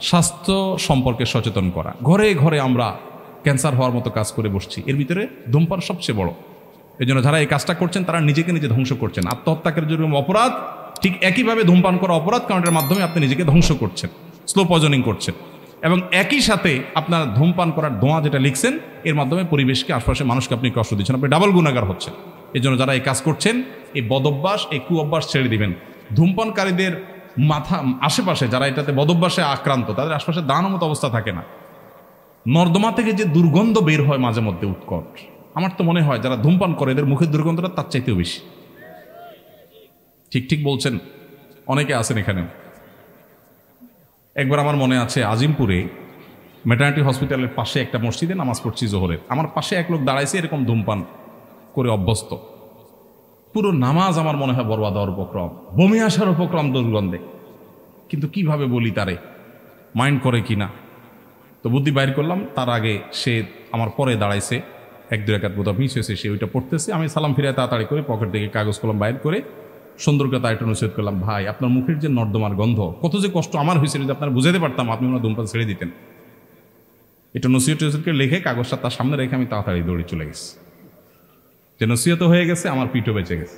স্বাস্থ্য সম্পর্কে সচেতন করা। ঘরে ঘরে আমরা ক্যান্সার হওয়ার মতো কাজ করে বসছি, এর ভিতরে ধূমপান সবচেয়ে বড়। এই জন্য যারা এই কাজটা করছেন তারা নিজেকে নিজে ধ্বংস করছেন। আত্মহত্যাকের যেরকম অপরাধ, ঠিক একইভাবে ধূমপান করা অপরাধ, কারণ এর মাধ্যমে আপনি নিজেকে ধ্বংস করছেন, স্লো পয়জনিং করছেন। এবং একই সাথে আপনার ধূমপান করার ধোঁয়া যেটা লিখছেন, এর মাধ্যমে পরিবেশকে, আশপাশের মানুষকে আপনি কষ্ট দিচ্ছেন, আপনি ডাবল গুনাহগার হচ্ছেন। এই জন্য যারা এই কাজ করছেন, এই বদভ্যাস, এই কুঅভ্যাস ছেড়ে দিবেন। ধূমপানকারীদের মাথা আশেপাশে যারা এটাতে বদভ্যাসে আক্রান্ত, তাদের আশপাশে দাঁড়ানোর মতো অবস্থা থাকে না। নর্দমা থেকে যে দুর্গন্ধ বের হয় মাঝে মধ্যে উৎকট, আমার তো মনে হয় যারা ধূমপান করে এদের মুখের দুর্গন্ধটা তার চাইতেও বেশি। ঠিক ঠিক বলছেন, অনেকে আছেন এখানে। একবার আমার মনে আছে, আজিমপুরে ম্যাটার্নিটি হসপিটালের পাশে একটা মসজিদে নামাজ পড়ছি জোহরের। আমার পাশে এক লোক দাঁড়াইছে এরকম ধূমপান করে অভ্যস্ত। পুরো নামাজ আমার মনে হয় বরবাদ হওয়ার উপক্রম, বমি আসার উপক্রম দুর্গন্ধে। কিন্তু কিভাবে বলি তারে, মাইন্ড করে কিনা, তো বুদ্ধি বাইর করলাম। তার আগে সে আমার পরে দাঁড়াইছে, এক দুই রাকাত বোধহয় মিস হয়েছে, সে ওইটা পড়তেছে। আমি সালাম ফিরে তাড়াতাড়ি করে পকেট থেকে কাগজ কলম বাইর করে সুন্দর করে তার একটু নসিহত করলাম, ভাই আপনার মুখের যে নর্দমার গন্ধ, কত যে কষ্ট আমার হয়েছিল, যদি আপনারা বুঝাতে পারতাম আপনি ওনার ধূমপান ছেড়ে দিতেন। একটু নসিহত করে লিখে কাগজটা তার সামনে রেখে আমি তাড়াতাড়ি দৌড়ে চলে গেছি। যে নসিহত হয়ে গেছে, আমার পিঠও বেঁচে গেছে।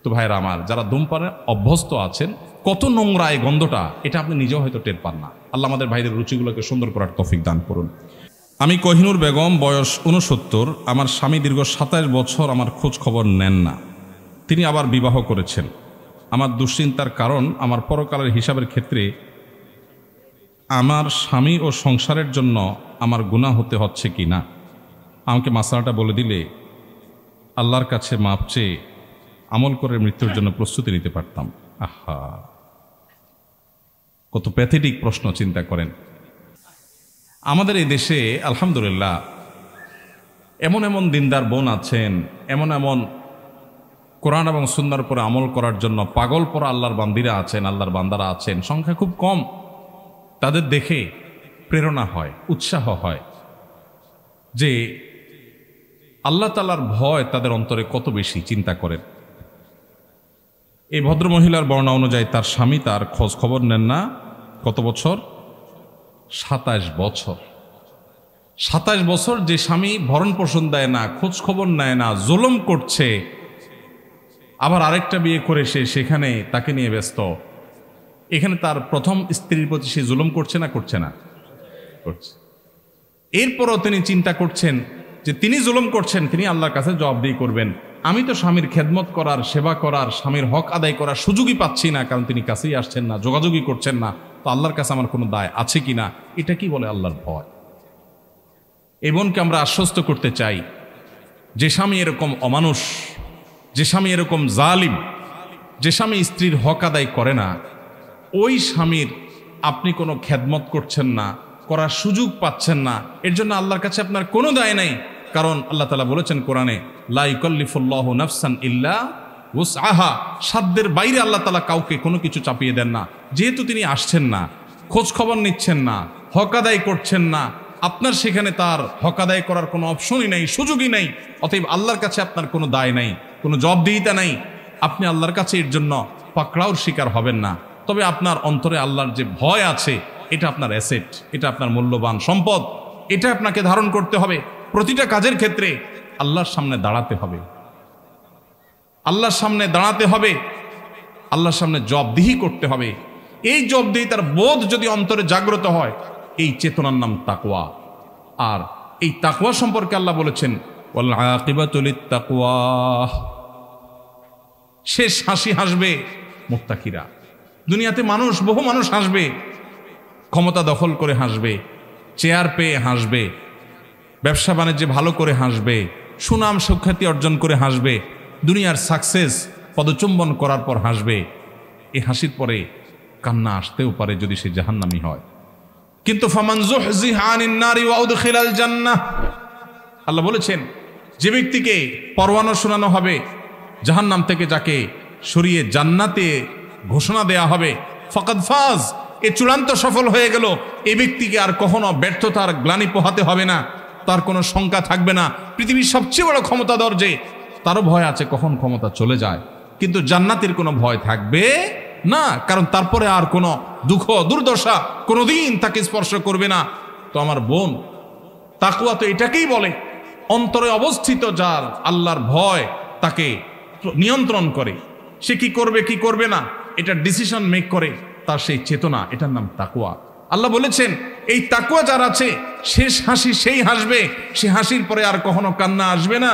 তো ভাইরা আমার, যারা ধূমপানে অভ্যস্ত আছেন, কত নোংরা এই গন্ধটা, এটা আপনি নিজেও হয়তো টের পান না। আল্লাহ আমাদের ভাইদের রুচিগুলোকে সুন্দর করার তৌফিক দান করুন। আমি কোহিনুর বেগম, বয়স 69। আমার স্বামী দীর্ঘ 27 বছর আমার খোঁজ খবর নেন না। তিনি আবার বিবাহ করেছেন। আমার দুশ্চিন্তার কারণ, আমার পরকালের হিসাবের ক্ষেত্রে আমার স্বামী ও সংসারের জন্য আমার গুনাহ হতে হচ্ছে কি না। আমাকে মাসলাটা বলে দিলে আল্লাহর কাছে মাপ চেয়ে আমল করে মৃত্যুর জন্য প্রস্তুতি নিতে পারতাম। আহা, কত প্যাথেটিক প্রশ্ন, চিন্তা করেন। আমাদের এই দেশে আলহামদুলিল্লাহ এমন এমন দিনদার বোন আছেন, এমন এমন কোরআন এবং সুন্নাহর উপরে আমল করার জন্য পাগল পরা আল্লাহর বান্দিরা আছেন, আল্লাহর বান্দারা আছেন, সংখ্যা খুব কম। তাদের দেখে প্রেরণা হয়, উৎসাহ হয় যে আল্লাহ তাআলার ভয় তাদের অন্তরে কত বেশি, চিন্তা করেন। এই ভদ্রমহিলার বর্ণনা অনুযায়ী তার স্বামী তার খোঁজ খবর নেন না। কত বছর? 27 বছর। 27 বছর যে স্বামী ভরণ পোষণ দেয় না, খোঁজ খবর নেয় না, জুলুম করছে, আবার আরেকটা বিয়ে করে সে সেখানে তাকে নিয়ে ব্যস্ত। এখানে তার প্রথম স্ত্রীর প্রতি সে জুলুম করছে না, করছে না? করছে। এরপরও তিনি চিন্তা করছেন যে তিনি জুলুম করছেন, তিনি আল্লাহর কাছে জবাবদিহি করবেন। আমি তো স্বামীর খেদমত করার, সেবা করার, স্বামীর হক আদায় করার সুযোগই পাচ্ছি না, কারণ তিনি কাছেই আসছেন না, যোগাযোগই করছেন না। তো আল্লাহর কাছে আমার কোনো দায় আছে কিনা? এটা কি বলে আল্লাহর ভয়? এই বোনকে আমরা আশ্বস্ত করতে চাই, যে স্বামী এরকম অমানুষ, যে স্বামী এরকম জালিম, যে স্বামী স্ত্রীর হক আদায় করে না, ওই স্বামীর আপনি কোনো খেদমত করছেন না, করার সুযোগ পাচ্ছেন না, এর জন্য আল্লাহর কাছে আপনার কোনো দায় নাই। কারণ আল্লাহ তাআলা বলেছেন কোরআনে, লা ইউকাল্লিফুল্লাহু নাফসান ইল্লা উসআহা, সাধ্যের বাইরে আল্লাহ তাআলা কাউকে কোনো কিছু চাপিয়ে দেন না। যেহেতু তিনি আসছেন না, খোঁজ খবর নিচ্ছেন না, হক আদায় করছেন না, আপনার সেখানে তার হক আদায় করার কোনো অপশনই নাই, সুযোগই নাই, অতএব আল্লাহর কাছে আপনার কোনো দায় নাই। কোনো জবাবদিহিতা নাই, আপনি আল্লাহর কাছে এর জন্য পাকড়াওর শিকার হবেন না। তবে আপনার অন্তরে আল্লাহর যে ভয় আছে, এটা আপনার অ্যাসেট, এটা আপনার মূল্যবান সম্পদ, এটা আপনাকে ধারণ করতে হবে। প্রতিটা কাজের ক্ষেত্রে আল্লাহর সামনে দাঁড়াতে হবে, আল্লাহর সামনে দাঁড়াতে হবে, আল্লাহর সামনে জবাবদিহি করতে হবে। এই জবাবদিহিতার বোধ যদি অন্তরে জাগ্রত হয়, এই চেতনার নাম তাকওয়া। আর এই তাকওয়া সম্পর্কে আল্লাহ বলেছেন, ওয়াল আকিবাতু লিত্তাকওয়া, শেষ হাসি হাসবে মুত্তাকিরা। দুনিয়াতে মানুষ, বহু মানুষ হাসবে, ক্ষমতা দখল করে হাসবে, চেয়ার পেয়ে হাসবে, ব্যবসা বাণিজ্যে ভালো করে হাসবে, সুনাম সুখ্যাতি অর্জন করে হাসবে, দুনিয়ার সাকসেস পদচুম্বন করার পর হাসবে। এই হাসির পরে কান্না আসতেও পারে যদি সে জাহান্নামী হয়। কিন্তু ফামান যুহজিহা আনিন নারি ওয়া উদখিলাল জান্নাহ, আল্লাহ বলেছেন, যে ব্যক্তিকে পরওয়ানা শোনানো হবে জাহান্নাম থেকে, যাকে সরিয়ে জান্নাতে ঘোষণা দেয়া হবে, ফাকাদ ফাজ, এ চূড়ান্ত সফল হয়ে গেল। এই ব্যক্তিকে আর কখনো ব্যর্থতার গ্লানি পোহাতে হবে না, তার কোনো শঙ্কা থাকবে না। পৃথিবীর সবচেয়ে বড় ক্ষমতাধর যে, তারও ভয় আছে কখন ক্ষমতা চলে যায়, কিন্তু জান্নাতের কোনো ভয় থাকবে না, কারণ তারপরে আর কোনো দুঃখ দুর্দশা কোনোদিন তাকে স্পর্শ করবে না। তো আমার বোন, তাকওয়া তো এটাকেই বলে, অন্তরে অবস্থিত যার আল্লাহর ভয় তাকে নিয়ন্ত্রণ করে, সে কি করবে কি করবে না এটা ডিসিশন মেক করে, তার সেই চেতনা, এটার নাম তাকওয়া। আল্লাহ বলেছেন, এই তাকওয়া যার আছে, শেষ হাসি সেই হাসবে, সে হাসির পরে আর কখনো কান্না আসবে না।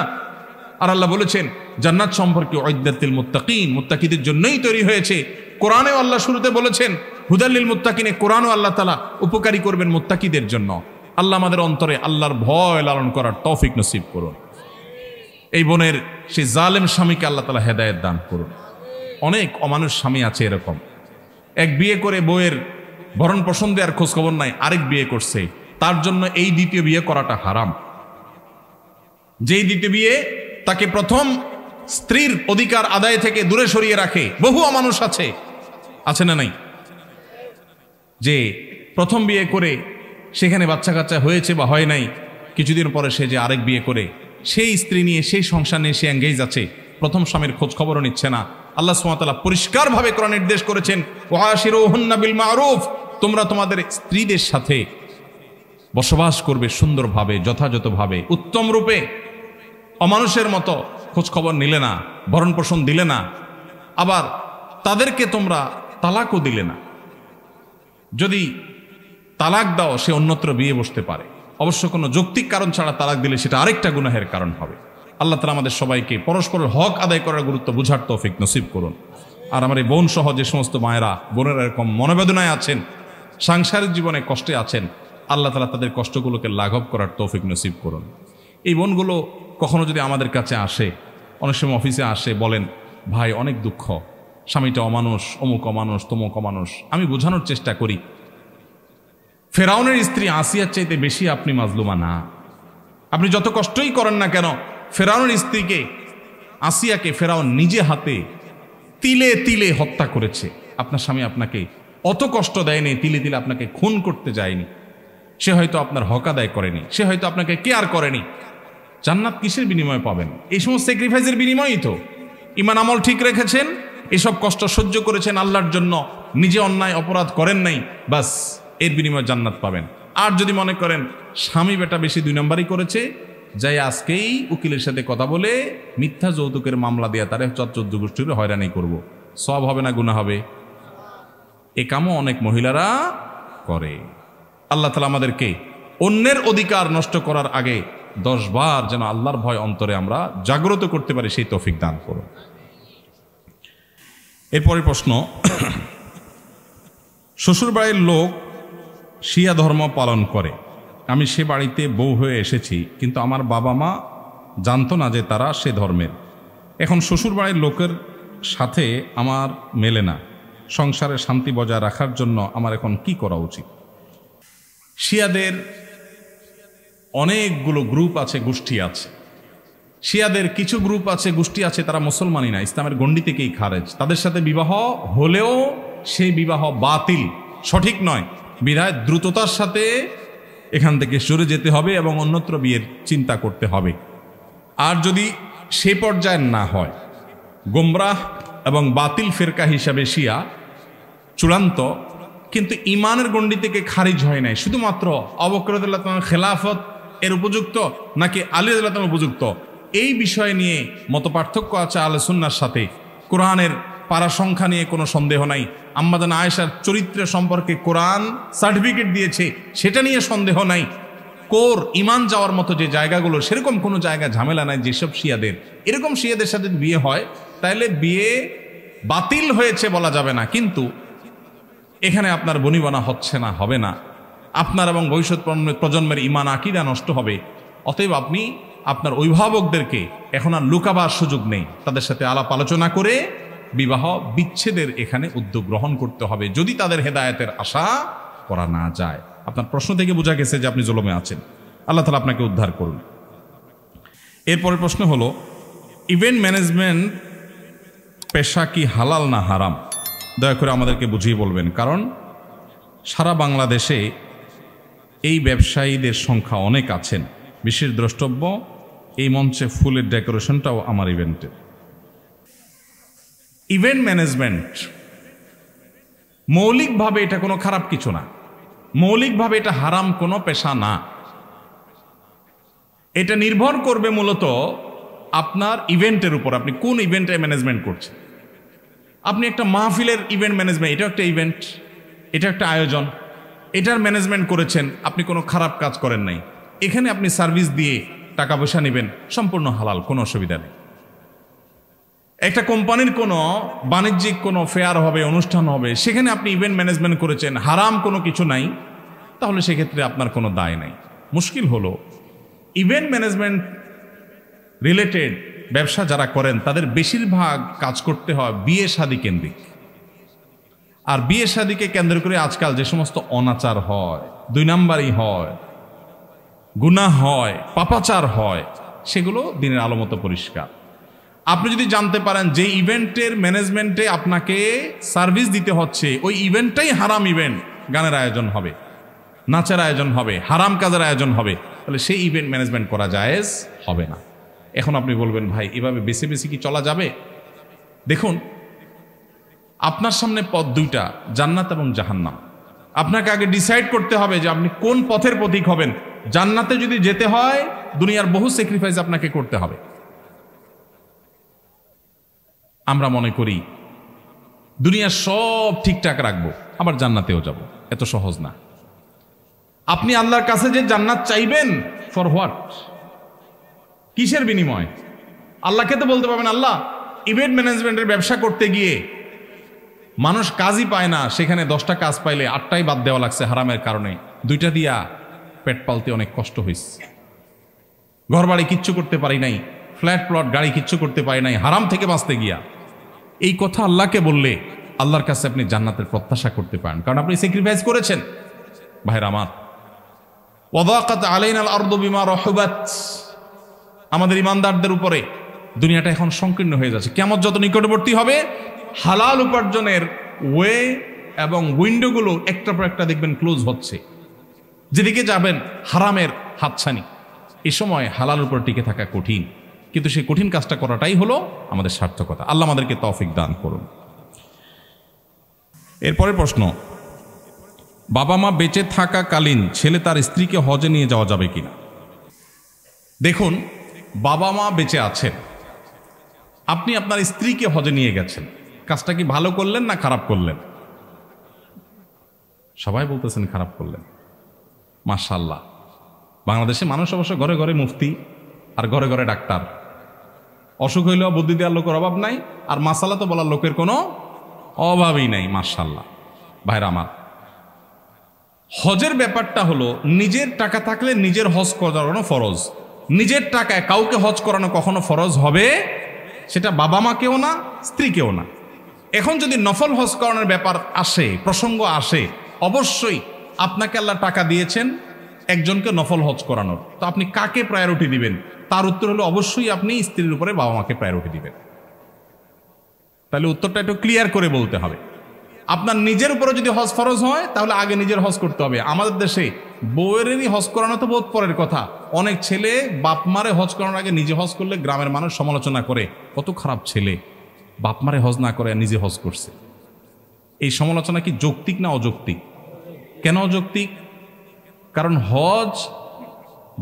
আর আল্লাহ বলেছেন, জান্নাত সম্পর্কে উইদ্দাতিল মুত্তাকিন, মুত্তাকিদের জন্যই তৈরি হয়েছে। কোরআনেও আল্লাহ শুরুতে বলেছেন হুদাল্লিল মুত্তাকিনে, কোরআনও আল্লাহ তাআলা উপকারী করবেন মুত্তাকিদের জন্য। আল্লাহ আমাদের অন্তরে আল্লাহর ভয় লালন করার তৌফিক নসিব করুন। এই বোনের সেই জালেম স্বামীকে আল্লাহ তাআলা হেদায়েত দান করুন। অনেক অমানুষ স্বামী আছে এরকম, এক বিয়ে করে বউয়ের ভরণ পোষণ দেওয়ার খোঁজ খবর নাই, আরেক বিয়ে করছে, তার জন্য এই দ্বিতীয় বিয়ে করাটা হারাম। যেই দ্বিতীয় বিয়ে তাকে প্রথম স্ত্রীর অধিকার আদায় থেকে দূরে সরিয়ে রাখে, বহু অমানুষ আছে, আছে না নাই? যে প্রথম বিয়ে করে সেখানে বাচ্চা কাচ্চা হয়েছে বা হয় নাই, কিছুদিন পরে সে যে আরেক বিয়ে করে সেই স্ত্রী নিয়ে, সেই সংসার নিয়ে সে এঙ্গেজ আছে, প্রথম স্বামীর খোঁজ খবরও নিচ্ছে না। আল্লাহ সুবহানাহু ওয়া তাআলা পরিষ্কারভাবে কোরআন নির্দেশ করেছেন, ওয়াশিরুহুন্না বিল মারুফ, তোমরা তোমাদের স্ত্রীদের সাথে বসবাস করবে সুন্দরভাবে, যথাযথভাবে, উত্তম রূপে। অমানুষের মতো খোঁজ খবর নিলে না, ভরণ পোষণ দিলে না, আবার তাদেরকে তোমরা তালাকও দিলে না। যদি তালাক দাও, সে অন্যত্র বিয়ে বসতে পারে, অবশ্য কোনো যৌক্তিক কারণ ছাড়া তালাক দিলে সেটা আরেকটা গুনাহের কারণ হবে। আল্লাহ তাআলা আমাদের সবাইকে পরস্পরের হক আদায় করার গুরুত্ব বুঝার তৌফিক নসিব করুন। আর আমার এই বোন সহ যে সমস্ত মায়েরা, বোনেরা এরকম মনোবেদনায় আছেন, সাংসারিক জীবনে কষ্টে আছেন, আল্লাহ তাআলা তাদের কষ্টগুলোকে লাঘব করার তৌফিক নসিব করুন। এই বোনগুলো কখনো যদি আমাদের কাছে আসে, অনেক সময় অফিসে আসে, বলেন, ভাই অনেক দুঃখ, স্বামীটা অমানুষ, অমুক অমানুষ, তমুক অমানুষ। আমি বোঝানোর চেষ্টা করি, ফেরাউনের স্ত্রী আসিয়ার চাইতে বেশি আপনি মাজলুমা না। আপনি যত কষ্টই করেন না কেন, ফেরাউনের স্ত্রীকে, আসিয়াকে ফেরাউন নিজে হাতে তিলে তিলে হত্যা করেছে। আপনার স্বামী আপনাকে অত কষ্ট দেয়নি, তিলে তিলে আপনাকে খুন করতে যায়নি। সে হয়তো আপনার হক আদায় করেনি, সে হয়তো আপনাকে কেয়ার করেনি। জান্নাত কিসের বিনিময়ে পাবেন? এই সমস্ত স্যাক্রিফাইসের বিনিময়েই তো। ঈমান আমল ঠিক রেখেছেন, এসব কষ্ট সহ্য করেছেন আল্লাহর জন্য, নিজে অন্যায় অপরাধ করেন নাই, বাস এর বিনিময়ে জান্নাত পাবেন। আর যদি মনে করেন স্বামী বেটা বেশি 2 নম্বরই করেছে, যাই আজকেই উকিলের সাথে কথা বলে মিথ্যা যৌতুকের মামলা দেয়া তারে 14 গোষ্ঠীর হয়রানি করব, সব হবে না গুনাহ হবে? এ কামও অনেক মহিলারা করে। আল্লাহ তাআলা আমাদেরকে অন্যের অধিকার নষ্ট করার আগে 10 বার যেন আল্লাহর ভয় অন্তরে আমরা জাগ্রত করতে পারি, সেই তৌফিক দান করুন। এরপরের প্রশ্ন, শ্বশুরবাড়ির লোক শিয়া ধর্ম পালন করে, আমি সে বাড়িতে বউ হয়ে এসেছি, কিন্তু আমার বাবা মা জানতো না যে তারা সে ধর্মের। এখন শ্বশুরবাড়ির লোকের সাথে আমার মেলে না, সংসারে শান্তি বজায় রাখার জন্য আমার এখন কি করা উচিত? শিয়াদের অনেকগুলো গ্রুপ আছে, গোষ্ঠী আছে। শিয়াদের কিছু গ্রুপ আছে, গোষ্ঠী আছে, তারা মুসলমানই না, ইসলামের গণ্ডি থেকেই খারেজ। তাদের সাথে বিবাহ হলেও সেই বিবাহ বাতিল, সঠিক নয়, বিধায় দ্রুততার সাথে এখান থেকে সরে যেতে হবে এবং অন্যত্র বিয়ের চিন্তা করতে হবে। আর যদি সে পর্যায়ে না হয়। গোমরাহ এবং বাতিল ফেরকা হিসাবে শিয়া চূড়ান্ত, কিন্তু ইমানের গণ্ডি থেকে খারিজ হয় নাই। শুধুমাত্র আবু বকর রাদিয়াল্লাহু তাআলার খেলাফত এর উপযুক্ত নাকি আলী রাদিয়াল্লাহু তাআলা উপযুক্ত, এই বিষয় নিয়ে মতপার্থক্য আছে আহলে সুন্নাহর সাথে। কোরআনের পারা সংখ্যা নিয়ে কোনো সন্দেহ নাই। আম্মাজান আয়েশার চরিত্র সম্পর্কে কোরআন সার্টিফিকেট দিয়েছে, সেটা নিয়ে সন্দেহ নাই। কোর ইমান যাওয়ার মতো যে জায়গাগুলো, সেরকম কোনো জায়গা ঝামেলা নাই যেসব শিয়াদের। এরকম শিয়াদের সাথে বিয়ে হয় তাইলে বিয়ে বাতিল হয়েছে বলা যাবে না, কিন্তু এখানে আপনার বনিবনা হচ্ছে না, হবে না, আপনার এবং ভবিষ্যৎ প্রজন্মের ইমান আকীদা নষ্ট হবে। অতএব আপনি আপনার অভিভাবকদেরকে এখন আর লুকাবার সুযোগ নেই, তাদের সাথে আলাপ আলোচনা করে বিবাহ বিচ্ছেদের এখানে উদ্যোগ গ্রহণ করতে হবে, যদি তাদের হেদায়েতের আশা করা না যায়। আপনার প্রশ্ন থেকে বোঝা গেছে যে আপনি জুলুমে আছেন। আল্লাহ তাআলা আপনাকে উদ্ধার করুন। এরপরের প্রশ্ন হলো, ইভেন্ট ম্যানেজমেন্ট পেশা কি হালাল না হারাম? দয়া করে আমাদেরকে বুঝিয়ে বলবেন, কারণ সারা বাংলাদেশে এই ব্যবসায়ীদের সংখ্যা অনেক আছেন। বিশেষ দ্রষ্টব্য এই মঞ্চে ফুলের ডেকোরেশনটাও আমার ইভেন্টের। ইভেন্ট ম্যানেজমেন্ট মৌলিকভাবে এটা কোনো খারাপ কিছু না, মৌলিকভাবে এটা হারাম কোনো পেশা না। এটা নির্ভর করবে মূলত আপনার ইভেন্টের উপর, আপনি কোন ইভেন্টে ম্যানেজমেন্ট করছেন। আপনি একটা মাহফিলের ইভেন্ট ম্যানেজমেন্ট, এটা একটা ইভেন্ট, এটা একটা আয়োজন, এটার ম্যানেজমেন্ট করেছেন, আপনি কোনো খারাপ কাজ করেন নাই। এখানে আপনি সার্ভিস দিয়ে টাকা পয়সা নেবেন, সম্পূর্ণ হালাল, কোনো অসুবিধা নেই। একটা কোম্পানির কোনো বাণিজ্যিক কোনো ফেয়ার হবে, অনুষ্ঠান হবে, সেখানে আপনি ইভেন্ট ম্যানেজমেন্ট করেছেন, হারাম কোনো কিছু নাই, তাহলে সেক্ষেত্রে আপনার কোনো দায় নাই। মুশকিল হলো ইভেন্ট ম্যানেজমেন্ট রিলেটেড ব্যবসা যারা করেন তাদের বেশিরভাগ কাজ করতে হয় বিয়ে শাদী কেন্দ্রিক। আর বিয়ে শাদীকে কেন্দ্র করে আজকাল যে সমস্ত অনাচার হয়, 2 নাম্বারই হয়, গুনাহ হয়, পাপাচার হয়, সেগুলো দিনের আলো মতো পরিষ্কার। আপনি যদি জানতে পারেন যে ইভেন্টের ম্যানেজমেন্টে আপনাকে সার্ভিস দিতে হচ্ছে, ওই ইভেন্টটাই হারাম ইভেন্ট, গানের আয়োজন হবে, নাচের আয়োজন হবে, হারাম কাজের আয়োজন হবে, তাহলে সেই ইভেন্ট ম্যানেজমেন্ট করা জায়েজ হবে না। এখন আপনি বলবেন, ভাই এভাবে বেছে বেছে কি চলা যাবে? দেখুন, আপনার সামনে পথ 2টা, জান্নাত এবং জাহান্নাম। আপনাকে আগে ডিসাইড করতে হবে যে আপনি কোন পথের পথিক হবেন। জান্নাতে যদি যেতে হয় দুনিয়ার বহু স্যাক্রিফাইস আপনাকে করতে হবে। আমরা মনে করি দুনিয়ার সব ঠিকঠাক রাখবো, আবার জান্নাতেও যাব, এত সহজ না। আপনি আল্লাহর কাছে যে জান্নাত চাইবেন, ফর হোয়াট, কিসের বিনিময়? আল্লাহকে তো বলতে পারবেন, আল্লাহ ইভেন্ট ম্যানেজমেন্টের ব্যবসা করতে গিয়ে মানুষ কাজই পায় না, সেখানে 10টা কাজ পাইলে 8টাই বাদ দেওয়া লাগছে হারামের কারণে, 2টা দিয়া পেট পালতে অনেক কষ্ট হয়েছে, ঘর বাড়ি কিচ্ছু করতে পারি নাই, ফ্ল্যাট প্লট গাড়ি কিচ্ছু করতে পারি নাই হারাম থেকে বাঁচতে গিয়া। এই কথা আল্লাহকে বললে আল্লাহর কাছে আপনি জান্নাতের প্রত্যাশা করতে পারেন, কারণ আপনি স্যাক্রিফাইস করেছেন। ভাইরা আমার, ওয়াদাকাত আলাইনাল আরদু বিমা রাহুবাত, আমাদের ইমানদারদের উপরে দুনিয়াটা এখন সংকীর্ণ হয়ে যাচ্ছে। কিয়ামত যত নিকটবর্তী হবে, হালাল উপার্জনের ওয়ে এবং উইন্ডোগুলো একটার পর একটা দেখবেন ক্লোজ হচ্ছে, যেদিকে যাবেন হারামের হাতছানি। এই সময় হালাল উপর টিকে থাকা কঠিন, কিন্তু সেই কঠিন কাজটা করাটাই হলো আমাদের সার্থকতা। আল্লাহ আমাদেরকে তৌফিক দান করুন। এরপরের প্রশ্ন, বাবা মা বেঁচে থাকাকালীন ছেলে তার স্ত্রীকে হজে নিয়ে যাওয়া যাবে কিনা? দেখুন, বাবা মা বেঁচে আছেন, আপনি আপনার স্ত্রীকে হজে নিয়ে গেছেন, কাজটা কি ভালো করলেন না খারাপ করলেন? সবাই বলতেছেন খারাপ করলেন। মাশাআল্লাহ, বাংলাদেশে মানুষ অবশ্য ঘরে ঘরে মুফতি আর ঘরে ঘরে ডাক্তার, অসুখ হইলেও বুদ্ধি দেওয়ার লোকের অভাব নাই, আর মাসালা তো বলার লোকের কোনো অভাবই নাই। মাশাআল্লাহ। ভাইরা আমার, হজের ব্যাপারটা হলো নিজের টাকা থাকলে নিজের হজ করানো ফরজ। নিজের টাকায় কাউকে হজ করানো কখনো ফরজ হবে, সেটা বাবা মাকেও না, স্ত্রীকেও না। এখন যদি নফল হজ করানোর ব্যাপার আসে, প্রসঙ্গ আসে, অবশ্যই আপনাকে আল্লাহ টাকা দিয়েছেন একজনকে নফল হজ করানোর, তো আপনি কাকে প্রায়োরিটি দিবেন? তার উত্তর হলো অবশ্যই আপনি স্ত্রীর উপরে বাবা মাকে প্রায়োরিটি দিবেন। তাহলে উত্তরটা একটু ক্লিয়ার করে বলতে হবে। আপনার নিজের উপরে যদি হজ ফরজ হয় তাহলে আগে নিজের হজ করতে হবে। আমাদের দেশে বউয়েরই হজ করানো তো বহুত পরের কথা। অনেক ছেলে বাপ মারে হজ করানোর আগে নিজে হজ করলে গ্রামের মানুষ সমালোচনা করে, কত খারাপ ছেলে, বাপ মারে হজ না করে নিজে হজ করছে। এই সমালোচনা কি যৌক্তিক না অযৌক্তিক? কেন অযৌক্তিক? কারণ হজ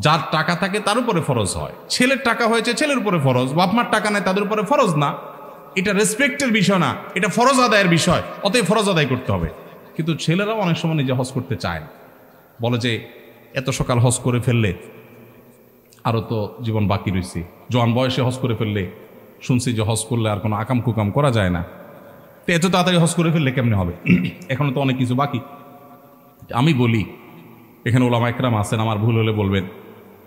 যার টাকা থাকে তার উপরে ফরজ হয়। ছেলের টাকা হয়েছে ছেলের উপরে ফরজ, বাপ মার টাকা নেই তাদের উপরে ফরজ না। এটা রেসপেক্টের বিষয় না, এটা ফরজ আদায়ের বিষয়, অতএব ফরজ আদায় করতে হবে। কিন্তু ছেলেরাও অনেক সময় নিজে হজ করতে চায় না, বলে যে এত সকাল হজ করে ফেললে আরও তো জীবন বাকি রয়েছে, জোয়ান বয়সে হজ করে ফেললে শুনছি যে হজ করলে আর কোনো আকাম কুকাম করা যায় না, তো এত তাড়াতাড়ি হজ করে ফেললে কেমনে হবে, এখনো তো অনেক কিছু বাকি। আমি বলি, এখানে ওলামা একরাম আছেন, আমার ভুল হলে বলবেন,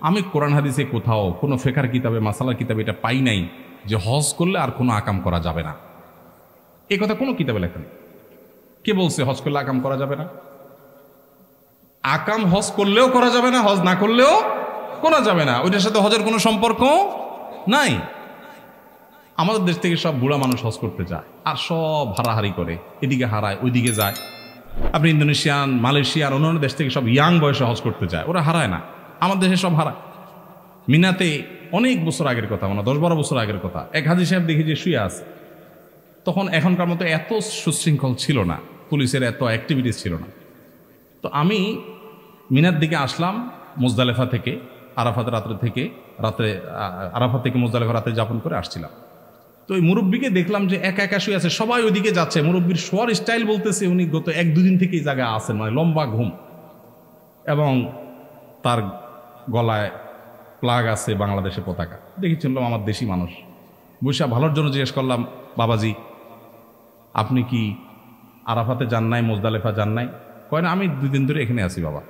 আমি কোরআন হাদিসে কোথাও কোনো ফেকার কিতাবে মাসালার কিতাবে এটা পাই নাই যে হজ করলে আর কোনো আকাম করা যাবে না। এ কথা কোনো কিতাবে লেখা নেই। কে বলছে হজ করলে আকাম করা যাবে না? আকাম হজ করলেও করা যাবে না, হজ না করলেও করা যাবে না, ওইটার সাথে হজের কোনো সম্পর্ক নাই। আমাদের দেশ থেকে সব বুড়া মানুষ হজ করতে যায় আর সব হারাহারি করে, এদিকে হারায় ওইদিকে যায়। আপনি ইন্দোনেশিয়ান, মালয়েশিয়ার, অন্যান্য দেশ থেকে সব ইয়াং বয়সে হজ করতে যায়, ওরা হারায় না। আমাদের দেশে সব হারায়। মিনাতে অনেক বছর আগের কথা, মানে 10-12 বছর আগের কথা, এক হাজি সাহেব দেখি যে শুয়ে আছে। তখন এখনকার মতো এত সুশৃঙ্খল ছিল না, পুলিশের এত অ্যাক্টিভিটিস ছিল না। তো আমি মিনার দিকে আসলাম মুজদালেফা থেকে, আরাফাত থেকে মুজদালেফা রাতে যাপন করে আসছিলাম। তো ওই মুরব্বীকে দেখলাম যে একা একা শুয়ে আছে, সবাই ওইদিকে যাচ্ছে। মুরব্বীর শোয়ার স্টাইল বলতেছে উনি গত 1-2 দিন থেকে এই জায়গায় আছেন, মানে লম্বা ঘুম, এবং তার গলায় প্লাগ আছে বাংলাদেশের পতাকা। দেখেছিলাম আমার দেশি মানুষ। বৈশা ভালোর জন্য জিজ্ঞেস করলাম, বাবাজি আপনি কি আরাফাতে যান নাই, মুজদালেফা যান নাই? কয় না, আমি 2 দিন ধরে এখানে আছি বাবা।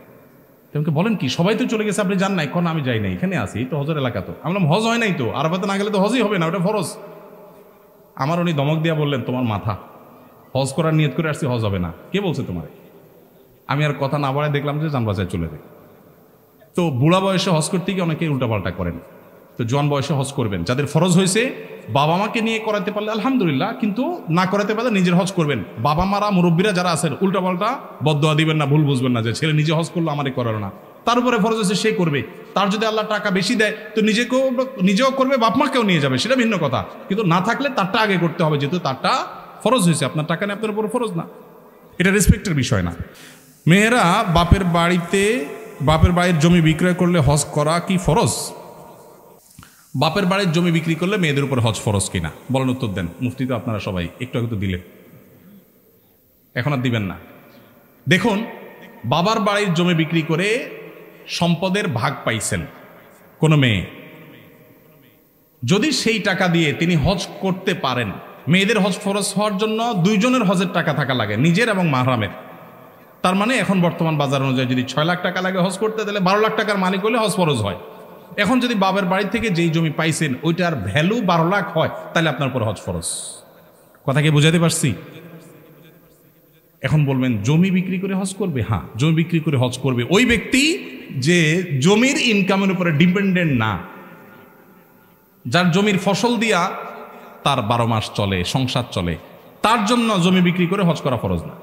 তোমাকে বলেন কি, সবাই তো চলে গেছে, আপনি যান নাই? কোন আমি যাই নাই, এখানে আছি, তো হজের এলাকা। তো আমি বললাম হজ হয় নাই তো, আরাফাতে না গেলে তো হজই হবে না, ওটা ফরজ। আমার উনি ধমক দিয়া বললেন, তোমার মাথা, হজ করার নিয়ত করে আসছি, হজ হবে না, কে বলছে তোমার? আমি আর কথা না বাড়ায় দেখলাম যে যান বাজায় চলে যায়। তো বুড়া বয়সে হজ করতে গিয়ে অনেকে উল্টাপাল্টা করেন। তো জোয়ান বয়সে হজ করবেন, যাদের ফরজ হয়েছে বাবা মাকে নিয়ে করাতে পারলে আলহামদুলিল্লাহ, কিন্তু না করাতে পারলে নিজের হজ করবেন। বাবা মারা মুরব্বীরা যারা আছেন উল্টাপাল্টা বদদোয়া দিবেন না, ভুল বুঝবেন না যে ছেলে নিজে হজ করলো আমারই করার না। তার উপরে ফরজ হয়েছে, সে করবে। তার যদি আল্লাহ টাকা বেশি দেয় তো নিজেও করবে, বাপ মাকেও নিয়ে যাবে, সেটা ভিন্ন কথা। কিন্তু না থাকলে তারটা আগে করতে হবে, যেহেতু তারটা ফরজ হয়েছে। আপনার টাকা নিয়ে আপনার উপর ফরজ না, এটা রেসপেক্টের বিষয় না। মেয়েরা বাপের বাড়ির জমি বিক্রয় করলে হজ করা কি ফরজ? বাপের বাড়ির জমি বিক্রি করলে মেয়েদের উপর হজ ফরজ কিনা বলেন, উত্তর দেন। মুফতি তো আপনারা সবাই একটু আগে তো দিলেন, এখন আর দিবেন না। দেখুন, বাবার বাড়ির জমি বিক্রি করে সম্পদের ভাগ পাইছেন কোনো মেয়ে, যদি সেই টাকা দিয়ে তিনি হজ করতে পারেন, মেয়েদের হজ ফরজ হওয়ার জন্য 2 জনের হজের টাকা থাকা লাগে, নিজের এবং মাহরামের। তার মানে এখন বর্তমান বাজার অনুযায়ী যদি 6 লাখ টাকা লাগে হজ করতে, তাহলে 12 লাখ টাকার মালিক হলে হজ ফরজ হয়। এখন যদি বাবার বাড়ি থেকে যেই জমি পাইছেন ওইটার ভ্যালু 12 লাখ হয়, তাহলে আপনার উপর হজ ফরজ। কথা কি বুঝাতে পারছি? এখন বলবেন জমি বিক্রি করে হজ করবে? হ্যাঁ, জমি বিক্রি করে হজ করবে ওই ব্যক্তি যে জমির ইনকামের উপরে ডিপেন্ডেন্ট না, যার জমির ফসল দিয়া তার 12 মাস চলে, সংসার চলে, তার জন্য জমি বিক্রি করে হজ করা ফরজ না।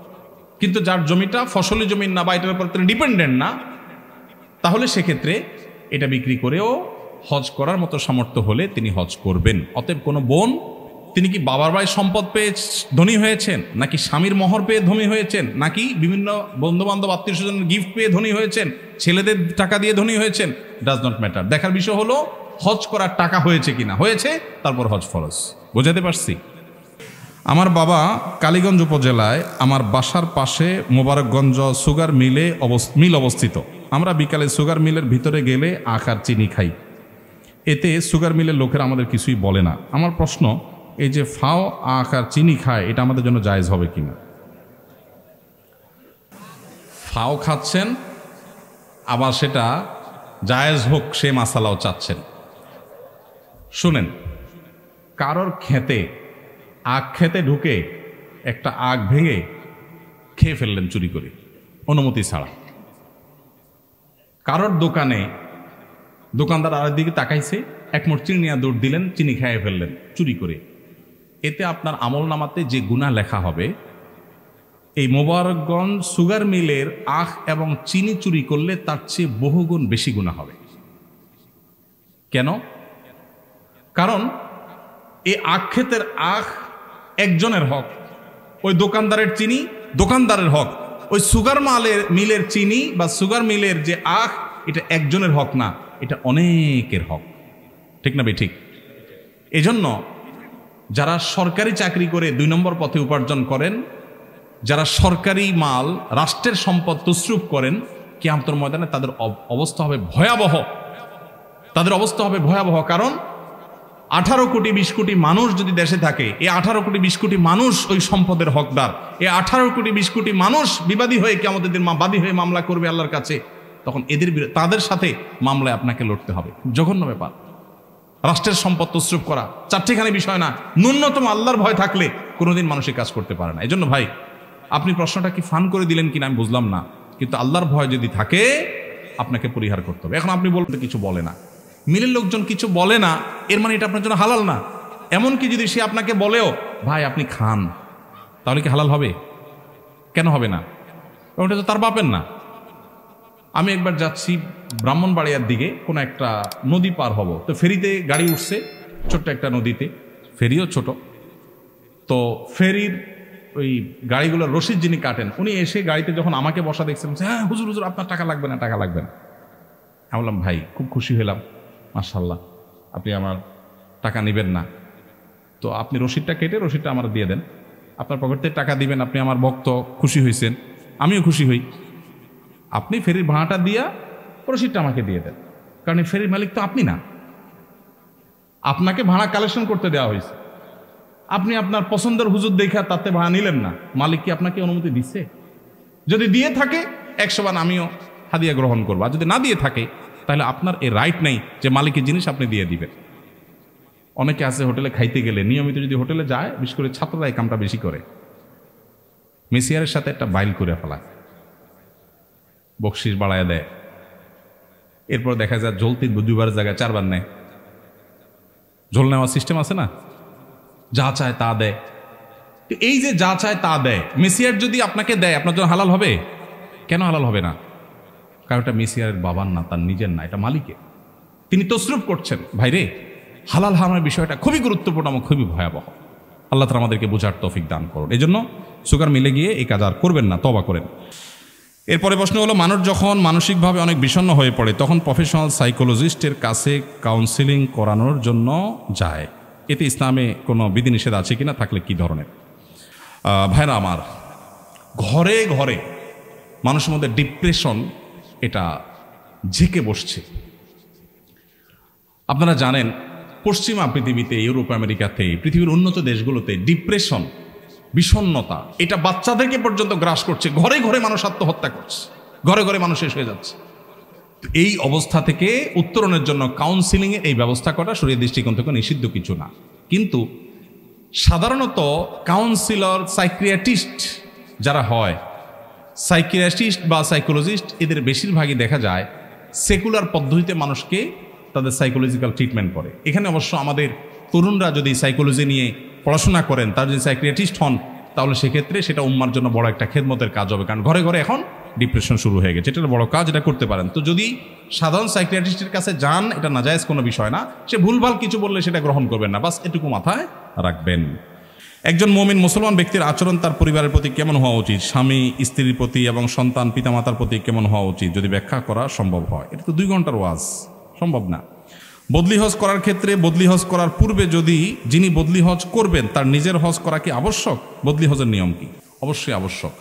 কিন্তু যার জমিটা ফসলি জমি না বা এটার উপর তিনি ডিপেন্ডেন্ট না, তাহলে সেক্ষেত্রে এটা বিক্রি করেও হজ করার মতো সামর্থ্য হলে তিনি হজ করবেন। অতএব কোনো বোন, তিনি কি বাবার বাড়ির সম্পদ পেয়ে ধনী হয়েছেন, নাকি স্বামীর মোহর পেয়ে ধনী হয়েছেন, নাকি বিভিন্ন বন্ধু বান্ধব আত্মীয় স্বজনের গিফট পেয়ে ধনী হয়েছেন, ছেলেদের টাকা দিয়ে ধনী হয়েছেন, ডাজ নট ম্যাটার। দেখার বিষয় হলো হজ করার টাকা হয়েছে কিনা, হয়েছে তারপর হজ ফরজ। বোঝাতে পারছি? আমার বাবা কালীগঞ্জ উপজেলায় আমার বাসার পাশে মোবারকগঞ্জ সুগার মিল অবস্থিত। আমরা বিকালে সুগার মিলের ভিতরে গেলে আখ আর চিনি খাই, এতে সুগার মিলের লোকেরা আমাদের কিছুই বলে না। আমার প্রশ্ন, এই যে ফাও আখ আর চিনি খায়, এটা আমাদের জন্য জায়েজ হবে কিনা? ফাও খাচ্ছেন, আবার সেটা জায়েজ হোক সে মাসালাও চাচ্ছেন। শুনেন, কারোর খেতে আখ খেতে ঢুকে একটা আখ ভেঙে খেয়ে ফেললেন চুরি করে, অনুমতি ছাড়া। কারোর দোকানে দোকানদার আর দিকে তাকাইছে, এক মুঠ চিনি নিয়ে দৌড় দিলেন, চিনি খেয়ে ফেললেন চুরি করে। এতে আপনার আমল নামাতে যে গুনাহ লেখা হবে এই মোবারকগঞ্জ সুগার মিলের আখ এবং চিনি চুরি করলে তার চেয়ে বহুগুণ বেশি গুনাহ হবে। কেন? কারণ এই আখ ক্ষেতের আখ একজনের হক, ওই দোকানদারের চিনি দোকানদারের হক, ওই সুগার মিলের চিনি বা সুগার মিলের যে আখ এটা একজনের হক না, এটা অনেকের হক। ঠিক না ঠিক? এজন্য যারা সরকারি চাকরি করে 2 নম্বর পথে উপার্জন করেন, যারা সরকারি মাল রাষ্ট্রের সম্পদ তসরুপ করেন, কিয়ামতের ময়দানে তাদের অবস্থা হবে ভয়াবহ। তাদের অবস্থা হবে ভয়াবহ। কারণ 18 কোটি 20 কোটি মানুষ যদি দেশে থাকে, এই 18 কোটি 20 কোটি মানুষ ওই সম্পদের হকদার। এই 18 কোটি 20 কোটি মানুষ বিবাদী হয়ে কিয়ামতের দিন বাদী হয়ে মামলা করবে আল্লাহর কাছে। তখন তাদের সাথে মামলায় আপনাকে লড়তে হবে। জঘন্য ব্যাপার। রাষ্ট্রের সম্পদ তসরুপ করা চারটিখানি বিষয় না, ন্যূনতম আল্লাহর ভয় থাকলে কোনোদিন মানুষের কাজ করতে পারে না। এজন্য ভাই, আপনি প্রশ্নটা কি ফান করে দিলেন কিনা আমি বুঝলাম না, কিন্তু আল্লাহর ভয় যদি থাকে আপনাকে পরিহার করতে হবে। এখন আপনি বলতে কিছু বলে না, মিলের লোকজন কিছু বলে না, এর মানে এটা আপনার জন্য হালাল না। এমনকি যদি সে আপনাকে বলেও ভাই আপনি খান, তাহলে কি হালাল হবে? কেন হবে না? ওটা তো তার বাপের না। আমি একবার যাচ্ছি ব্রাহ্মণবাড়িয়ার দিকে, কোনো একটা নদী পার হব, তো ফেরিতে গাড়ি উঠছে, ছোট্ট একটা নদীতে, ফেরিও ছোট। তো ফেরির ওই গাড়িগুলোর রশিদ যিনি কাটেন, উনি এসে গাড়িতে যখন আমাকে বসা দেখছেন, হ্যাঁ হুজুর হুজুর আপনার টাকা লাগবে না, টাকা লাগবে না। আমি বললাম ভাই খুব খুশি হলাম, মাশাআল্লাহ আপনি আমার টাকা নেবেন না, তো আপনি রশিদটা কেটে রশিদটা আমার দিয়ে দেন, আপনার পকেট থেকে টাকা দিবেন, আপনি আমার ভক্ত, খুশি হয়েছেন, আমিও খুশি হই। আপনি ফেরির ভাড়াটা দিয়া রশিদটা আমাকে দিয়ে দেন, কারণ এই ফেরির মালিক তো আপনি না, আপনাকে ভাড়া কালেকশন করতে দেওয়া হয়েছে। আপনি আপনার পছন্দের হুজুর দেখা তাতে ভাড়া নিলেন না, মালিক কি আপনাকে অনুমতি দিচ্ছে? যদি দিয়ে থাকে 100 বার আমিও হাদিয়া গ্রহণ করবো, আর যদি না দিয়ে থাকে তাহলে আপনার এই রাইট নেই যে মালিকের জিনিস আপনি দিয়ে দিবেন। অনেকে আছে হোটেলে খাইতে গেলে নিয়মিত যদি হোটেলে যায়, বিশেষ করে ছাত্ররা এই কামটা বেশি করে, মেসিয়ারের সাথে একটা বাইল করে ফেলায়, বকশিস বাড়ায় দেয়, এরপর দেখা যায় ঝোল 2বার জায়গায় 4বার নেয়। ঝোল নেওয়ার সিস্টেম আছে না, যা চায় তা দেয়। তো এই যে যা চায় তা দেয়, মেসিয়ার যদি আপনাকে দেয় আপনার জন্য হালাল হবে? কেন হালাল হবে না? কারণ এটা মেসিয়ারের বাবার না, তার নিজের না, এটা মালিকের। তিনি তসরুফ করছেন। ভাইরে, হালাল হারামের বিষয়টা খুবই গুরুত্বপূর্ণ এবং খুবই ভয়াবহ। আল্লাহ তাআলা আমাদেরকে বোঝার তৌফিক দান করুন। এই জন্য সুগার মিলে গিয়ে এই কাজ আর করবেন না, তওবা করেন। এরপরে প্রশ্ন হলো, মানুষ যখন মানসিকভাবে অনেক বিষণ্ণ হয়ে পড়ে তখন প্রফেশনাল সাইকোলজিস্টের কাছে কাউন্সিলিং করানোর জন্য যায়, এতে ইসলামে কোনো বিধিনিষেধ আছে কিনা, থাকলে কি ধরনের? ভাইরা আমার, ঘরে ঘরে মানুষের মধ্যে ডিপ্রেশন এটা ঝেঁকে বসছে। আপনারা জানেন পশ্চিমা পৃথিবীতে, ইউরোপ আমেরিকাতে, পৃথিবীর উন্নত দেশগুলোতে ডিপ্রেশন, বিষণ্ণতা এটা বাচ্চাদেরকে পর্যন্ত গ্রাস করছে। ঘরে ঘরে মানুষ আত্মহত্যা করছে, ঘরে ঘরে মানুষ শেষ হয়ে যাচ্ছে। এই অবস্থা থেকে উত্তরণের জন্য কাউন্সিলিংয়ের এই ব্যবস্থা করা শরীয়তের দৃষ্টিকোণ থেকে নিষিদ্ধ কিছু না। কিন্তু সাধারণত কাউন্সিলর, সাইকিয়াট্রিস্ট যারা হয়, সাইকিয়াট্রিস্ট বা সাইকোলজিস্ট, এদের বেশিরভাগই দেখা যায় সেকুলার পদ্ধতিতে মানুষকে তাদের সাইকোলজিক্যাল ট্রিটমেন্ট করে। এখানে অবশ্য আমাদের তরুণরা যদি সাইকোলজি নিয়ে পড়াশোনা করেন, তারা যদি সাইকিয়াট্রিস্ট হন, তাহলে সেক্ষেত্রে সেটা উম্মার জন্য বড় একটা খেদমতের কাজ হবে। কারণ ঘরে ঘরে এখন ডিপ্রেশন শুরু হয়ে গেছে, এটা বড় কাজ, এটা করতে পারেন। তো যদি সাধারণ সাইকিয়াট্রিস্টের কাছে যান, এটা নাজায়েজ কোনো বিষয় না। সে ভুলভাল কিছু বললে সেটা গ্রহণ করবেন না, বাস এটুকু মাথায় রাখবেন। একজন মুমিন মুসলমান ব্যক্তির আচরণ তার পরিবারের প্রতি কেমন হওয়া উচিত, স্বামী স্ত্রীর প্রতি এবং সন্তান পিতামাতার প্রতি কেমন হওয়া উচিত, যদি ব্যাখ্যা করা সম্ভব হয়? এটা তো 2 ঘন্টার ওয়াজ, সম্ভব না। বদলি হজ করার ক্ষেত্রে বদলি হজ করার পূর্বে যদি যিনি বদলি হজ করবেন তার নিজের হজ করা কি আবশ্যক? বদলি হজের নিয়ম কি? অবশ্যই আবশ্যক।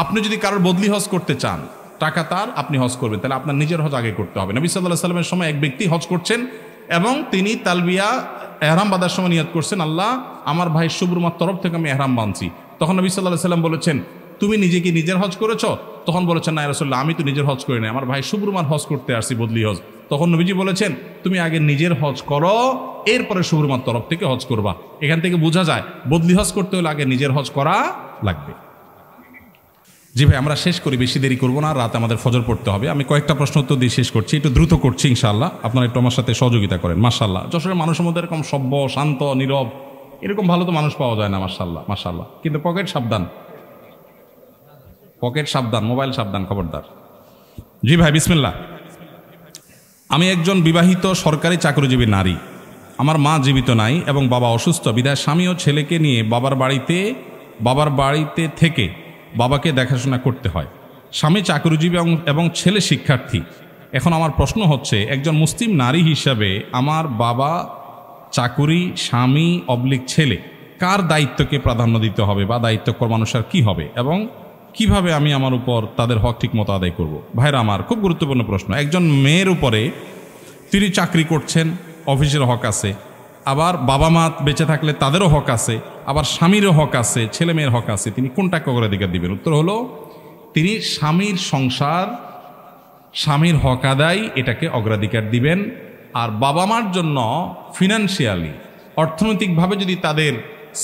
আপনি যদি কারোর বদলি হজ করতে চান, টাকা তার, আপনি হজ করবেন, তাহলে আপনার নিজের হজ আগে করতে হবে। নবী সাল্লাল্লাহু আলাইহি ওয়াসাল্লামের সময় এক ব্যক্তি হজ করছেন এবং তিনি তালবিয়া এহরাম বাঁধার সময় নিয়ত করছেন, আল্লাহ আমার ভাই শুভরুমার তরফ থেকে আমি এহরাম বাঁধছি। তখন নবী সাল্লাল্লাহু আলাইহি ওয়াসাল্লাম বলেছেন, তুমি নিজে কি নিজের হজ করেছো? তখন বলেছেন, না ইয়া রাসূলুল্লাহ, আমি তো নিজের হজ করি না, আমার ভাই শুভরুমার হজ করতে আসছি, বদলি হজ। তখন নবীজি বলেছেন, তুমি আগে নিজের হজ করো, এরপরে শুভরুমার তরফ থেকে হজ করবা। এখান থেকে বোঝা যায় বদলি হজ করতে হলে আগে নিজের হজ করা লাগবে। জি ভাই, আমরা শেষ করি, বেশি দেরি করবো না, রাতে আমাদের ফজর পড়তে হবে। আমি কয়েকটা প্রশ্ন উত্তর দিয়ে শেষ করছি, একটু দ্রুত করছি ইনশাআল্লাহ, আপনারা একটু আমার সাথে সহযোগিতা করেন। মাশাআল্লাহ, যশোরের মানুষের মধ্যে এরকম সভ্য, শান্ত, নীরব, এরকম ভালো তো মানুষ পাওয়া যায় না। মাশাআল্লাহ মাশাআল্লাহ। কিন্তু পকেট সাবধান, পকেট সাবধান, মোবাইল সাবধান, খবরদার। জি ভাই, বিসমিল্লাহ। আমি একজন বিবাহিত সরকারি চাকরিজীবী নারী। আমার মা জীবিত নাই এবং বাবা অসুস্থ, বিধায় স্বামী ও ছেলেকে নিয়ে বাবার বাড়িতে থেকে বাবাকে দেখাশোনা করতে হয়। স্বামী চাকরিজীবী এবং ছেলে শিক্ষার্থী। এখন আমার প্রশ্ন হচ্ছে, একজন মুসলিম নারী হিসাবে আমার বাবা চাকুরি, স্বামী / ছেলে, কার দায়িত্বকে প্রাধান্য দিতে হবে বা দায়িত্ব কর্মানুসার কি হবে এবং কিভাবে আমি আমার উপর তাদের হক ঠিক মতো আদায় করব? ভাইরা আমার, খুব গুরুত্বপূর্ণ প্রশ্ন। একজন মেয়ের উপরে, তিনি চাকরি করছেন, অফিসের হক আছে, আবার বাবা মা বেঁচে থাকলে তাদেরও হক আছে, আবার স্বামীরও হক আছে, ছেলে মেয়ের হক আছে। তিনি কোনটাকে অগ্রাধিকার দিবেন? উত্তর হলো, তিনি স্বামীর সংসার, স্বামীর হক আদায়, এটাকে অগ্রাধিকার দিবেন। আর বাবা মার জন্য ফিনান্সিয়ালি, অর্থনৈতিকভাবে যদি তাদের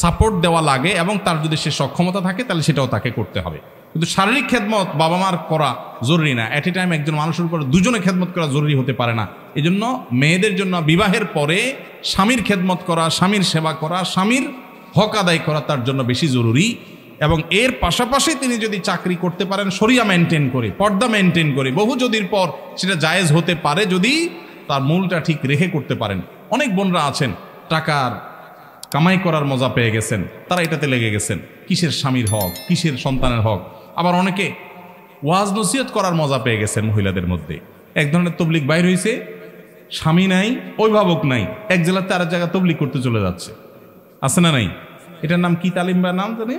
সাপোর্ট দেওয়া লাগে এবং তার যদি সে সক্ষমতা থাকে, তাহলে সেটাও তাকে করতে হবে। কিন্তু শারীরিক খেদমত বাবা মার করা জরুরি না। অ্যাট এ টাইম একজন মানুষের উপর দুজনে খেদমত করা জরুরি হতে পারে না। এই জন্য মেয়েদের জন্য বিবাহের পরে স্বামীর খেদমত করা, স্বামীর সেবা করা, স্বামীর হক আদায় করা তার জন্য বেশি জরুরি। এবং এর পাশাপাশি তিনি যদি চাকরি করতে পারেন শরিয়া মেনটেন করে, পর্দা মেনটেন করে, বহু যদির পর সেটা জায়েজ হতে পারে যদি তার মূলটা ঠিক রেখে করতে পারেন। অনেক বোনরা আছেন টাকার কামাই করার মজা পেয়ে গেছেন, তারা এটাতে লেগে গেছেন, কিসের স্বামীর হক, কিসের সন্তানের হক। আবার অনেকে ওয়াজ নসিহত করার মজা পেয়ে গেছেন মহিলাদের মধ্যে। এক ধরনের তবলিগ বাইর হয়েছে, স্বামী নাই, অভিভাবক নাই, এক জেলাতে আরেক জায়গায় তবলিগ করতে চলে যাচ্ছে, আছে না নাই? এটার নাম কি তালিম বা নাম জানে?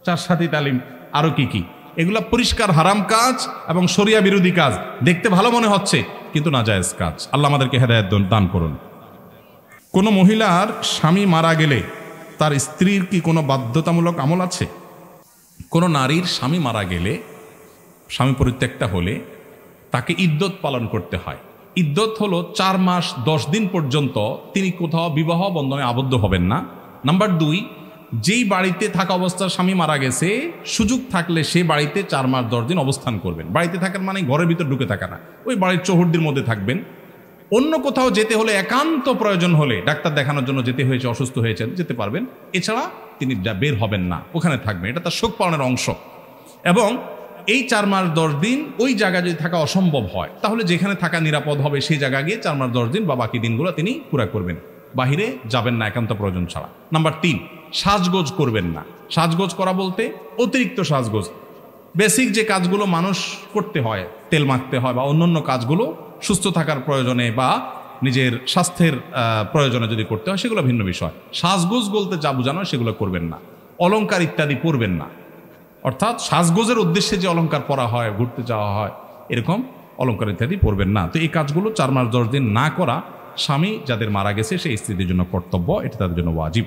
চারসাথী তালিম, আরো কি কি। এগুলা পরিষ্কার হারাম কাজ এবং শরিয়া বিরোধী কাজ। দেখতে ভালো মনে হচ্ছে কিন্তু নাজায়েজ কাজ। আল্লাহ আমাদেরকে হেদায়েত দান করুন। কোনো মহিলার স্বামী মারা গেলে তার স্ত্রীর কি কোনো বাধ্যতামূলক আমল আছে? কোনো নারীর স্বামী মারা গেলে, স্বামী পরিত্যক্তা হলে তাকে ইদ্যত পালন করতে হয়। ইদ্যত হলো 4 মাস 10 দিন পর্যন্ত তিনি কোথাও বিবাহ বন্ধনে আবদ্ধ হবেন না। নাম্বার 2, যেই বাড়িতে থাকা অবস্থায় স্বামী মারা গেছে, সুযোগ থাকলে সে বাড়িতে 4 মাস 10 দিন অবস্থান করবেন। বাড়িতে থাকার মানে ঘরের ভিতর ঢুকে থাকা না, ওই বাড়ির চৌহদ্দির মধ্যে থাকবেন। অন্য কোথাও যেতে হলে, একান্ত প্রয়োজন হলে, ডাক্তার দেখানোর জন্য যেতে হয়েছে, অসুস্থ হয়েছেন, যেতে পারবেন। এছাড়া তিনি বের হবেন না, ওখানে থাকবেন। এটা তার শোক পালনের অংশ। এবং এই 4 মাস 10 দিন ওই জায়গায় যদি থাকা অসম্ভব হয়, তাহলে যেখানে থাকা নিরাপদ হবে সেই জায়গা গিয়ে 4 মাস 10 দিন বা বাকি দিনগুলো তিনি পুরা করবেন। বাহিরে যাবেন না একান্ত প্রয়োজন ছাড়া। নাম্বার 3, সাজগোজ করবেন না। সাজগোজ করা বলতে অতিরিক্ত সাজগোজ, বেসিক যে কাজগুলো মানুষ করতে হয়, তেল মাখতে হয় বা অন্যান্য কাজগুলো সুস্থ থাকার প্রয়োজনে বা নিজের স্বাস্থ্যের প্রয়োজনে যদি করতে হয়, সেগুলো ভিন্ন বিষয়। সাজগোজ বলতে যা বোঝানো সেগুলো করবেন না। অলংকার ইত্যাদি পরবেন না। অর্থাৎ সাজগোজের উদ্দেশ্যে যে অলংকার পরা হয়, ঘুরতে যাওয়া হয়, এরকম অলংকার ইত্যাদি পরবেন না। তো এই কাজগুলো 4 মাস 10 দিন না করা স্বামী যাদের মারা গেছে সেই স্ত্রীদের জন্য কর্তব্য, এটা তাদের জন্য ওয়াজিব।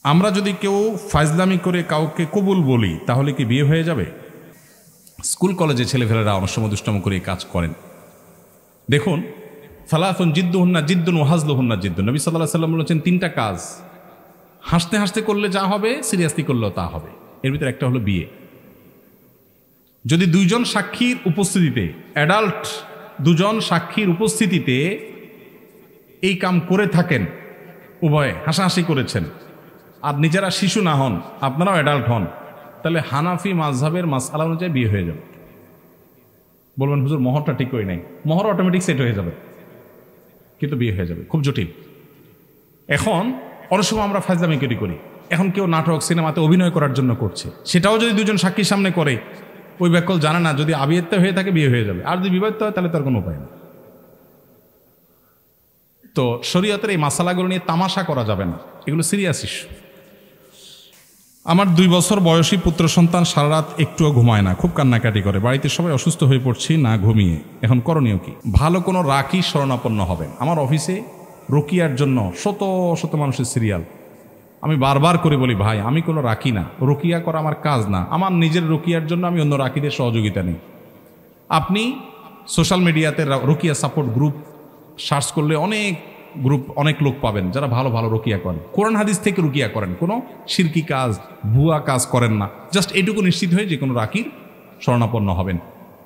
আমরা যদি কেউ ফাজলামি করে কাউকে কবুল বলি, তাহলে কি বিয়ে হয়ে যাবে? স্কুল কলেজে ছেলেফেলেরা অনেক সময় দুষ্টম করে কাজ করেন। দেখুন, ফালাফুন জিদ্দুহুন্না জিদ্দুন ওয়া হাজলুহুন্না জিদ্দুন। নবী সাল্লাল্লাহু আলাইহি ওয়াসাল্লাম বলেছেন 3টা কাজ হাসতে হাসতে করলে যা হবে, সিরিয়াসলি করলেও তা হবে। এর ভিতরে একটা হলো বিয়ে। যদি 2 জন সাক্ষীর উপস্থিতিতে, অ্যাডাল্ট 2 জন সাক্ষীর উপস্থিতিতে এই কাম করে থাকেন, উভয়ে হাসাহাসি করেছেন, আর নিজেরা শিশু না হন, আপনারাও অ্যাডাল্ট হন, তাহলে হানাফি মাযহাবের মাসআলা অনুযায়ী বিয়ে হয়ে যাবে। বলবেন হুজুর মোহরটা ঠিক হয়ে নাই। মোহর অটোমেটিক সেট হয়ে যাবে, কিন্তু বিয়ে হয়ে যাবে। খুব জটিল। এখন অনেক সময় আমরা ফাজলামি করি। এখন কেউ নাটক সিনেমাতে অভিনয় করার জন্য করছে, সেটাও যদি 2 জন সাক্ষীর সামনে করে, ওই ব্যাকল জানে না যদি আবিয়াত্ত হয়ে থাকে বিয়ে হয়ে যাবে, আর যদি বিবাহিত হয় তাহলে তার কোনো উপায় নেই। তো শরীয়তের এই মাসালাগুলো নিয়ে তামাশা করা যাবে না, এগুলো সিরিয়াস ইস্যু। আমার 2 বছর বয়সী পুত্র সন্তান সারা রাত একটুও ঘুমায় না, খুব কান্নাকাটি করে। বাড়িতে সবাই অসুস্থ হয়ে পড়ছি না ঘুমিয়ে। এখন করণীয় কি? ভালো কোনো রাকি শরণাপন্ন হবেন। আমার অফিসে রুকিয়ার জন্য শত শত মানুষের সিরিয়াল। আমি বারবার করে বলি, ভাই আমি কোনো রাকি না, রুকিয়া করা আমার কাজ না। আমার নিজের রুকিয়ার জন্য আমি অন্য রাকিদের সহযোগিতা নেই। আপনি সোশ্যাল মিডিয়াতে রুকিয়া সাপোর্ট গ্রুপ সার্চ করলে অনেক লোক পাবেন যারা ভালো ভালো রুকিয়া করেন, কোরআন হাদিস থেকে রুকিয়া করেন, কোনো শিরকি কাজ, ভুয়া কাজ করেন না। জাস্ট এটুকু নিশ্চিত হয়ে যে কোনো রাকির শরণাপন্ন হবেন।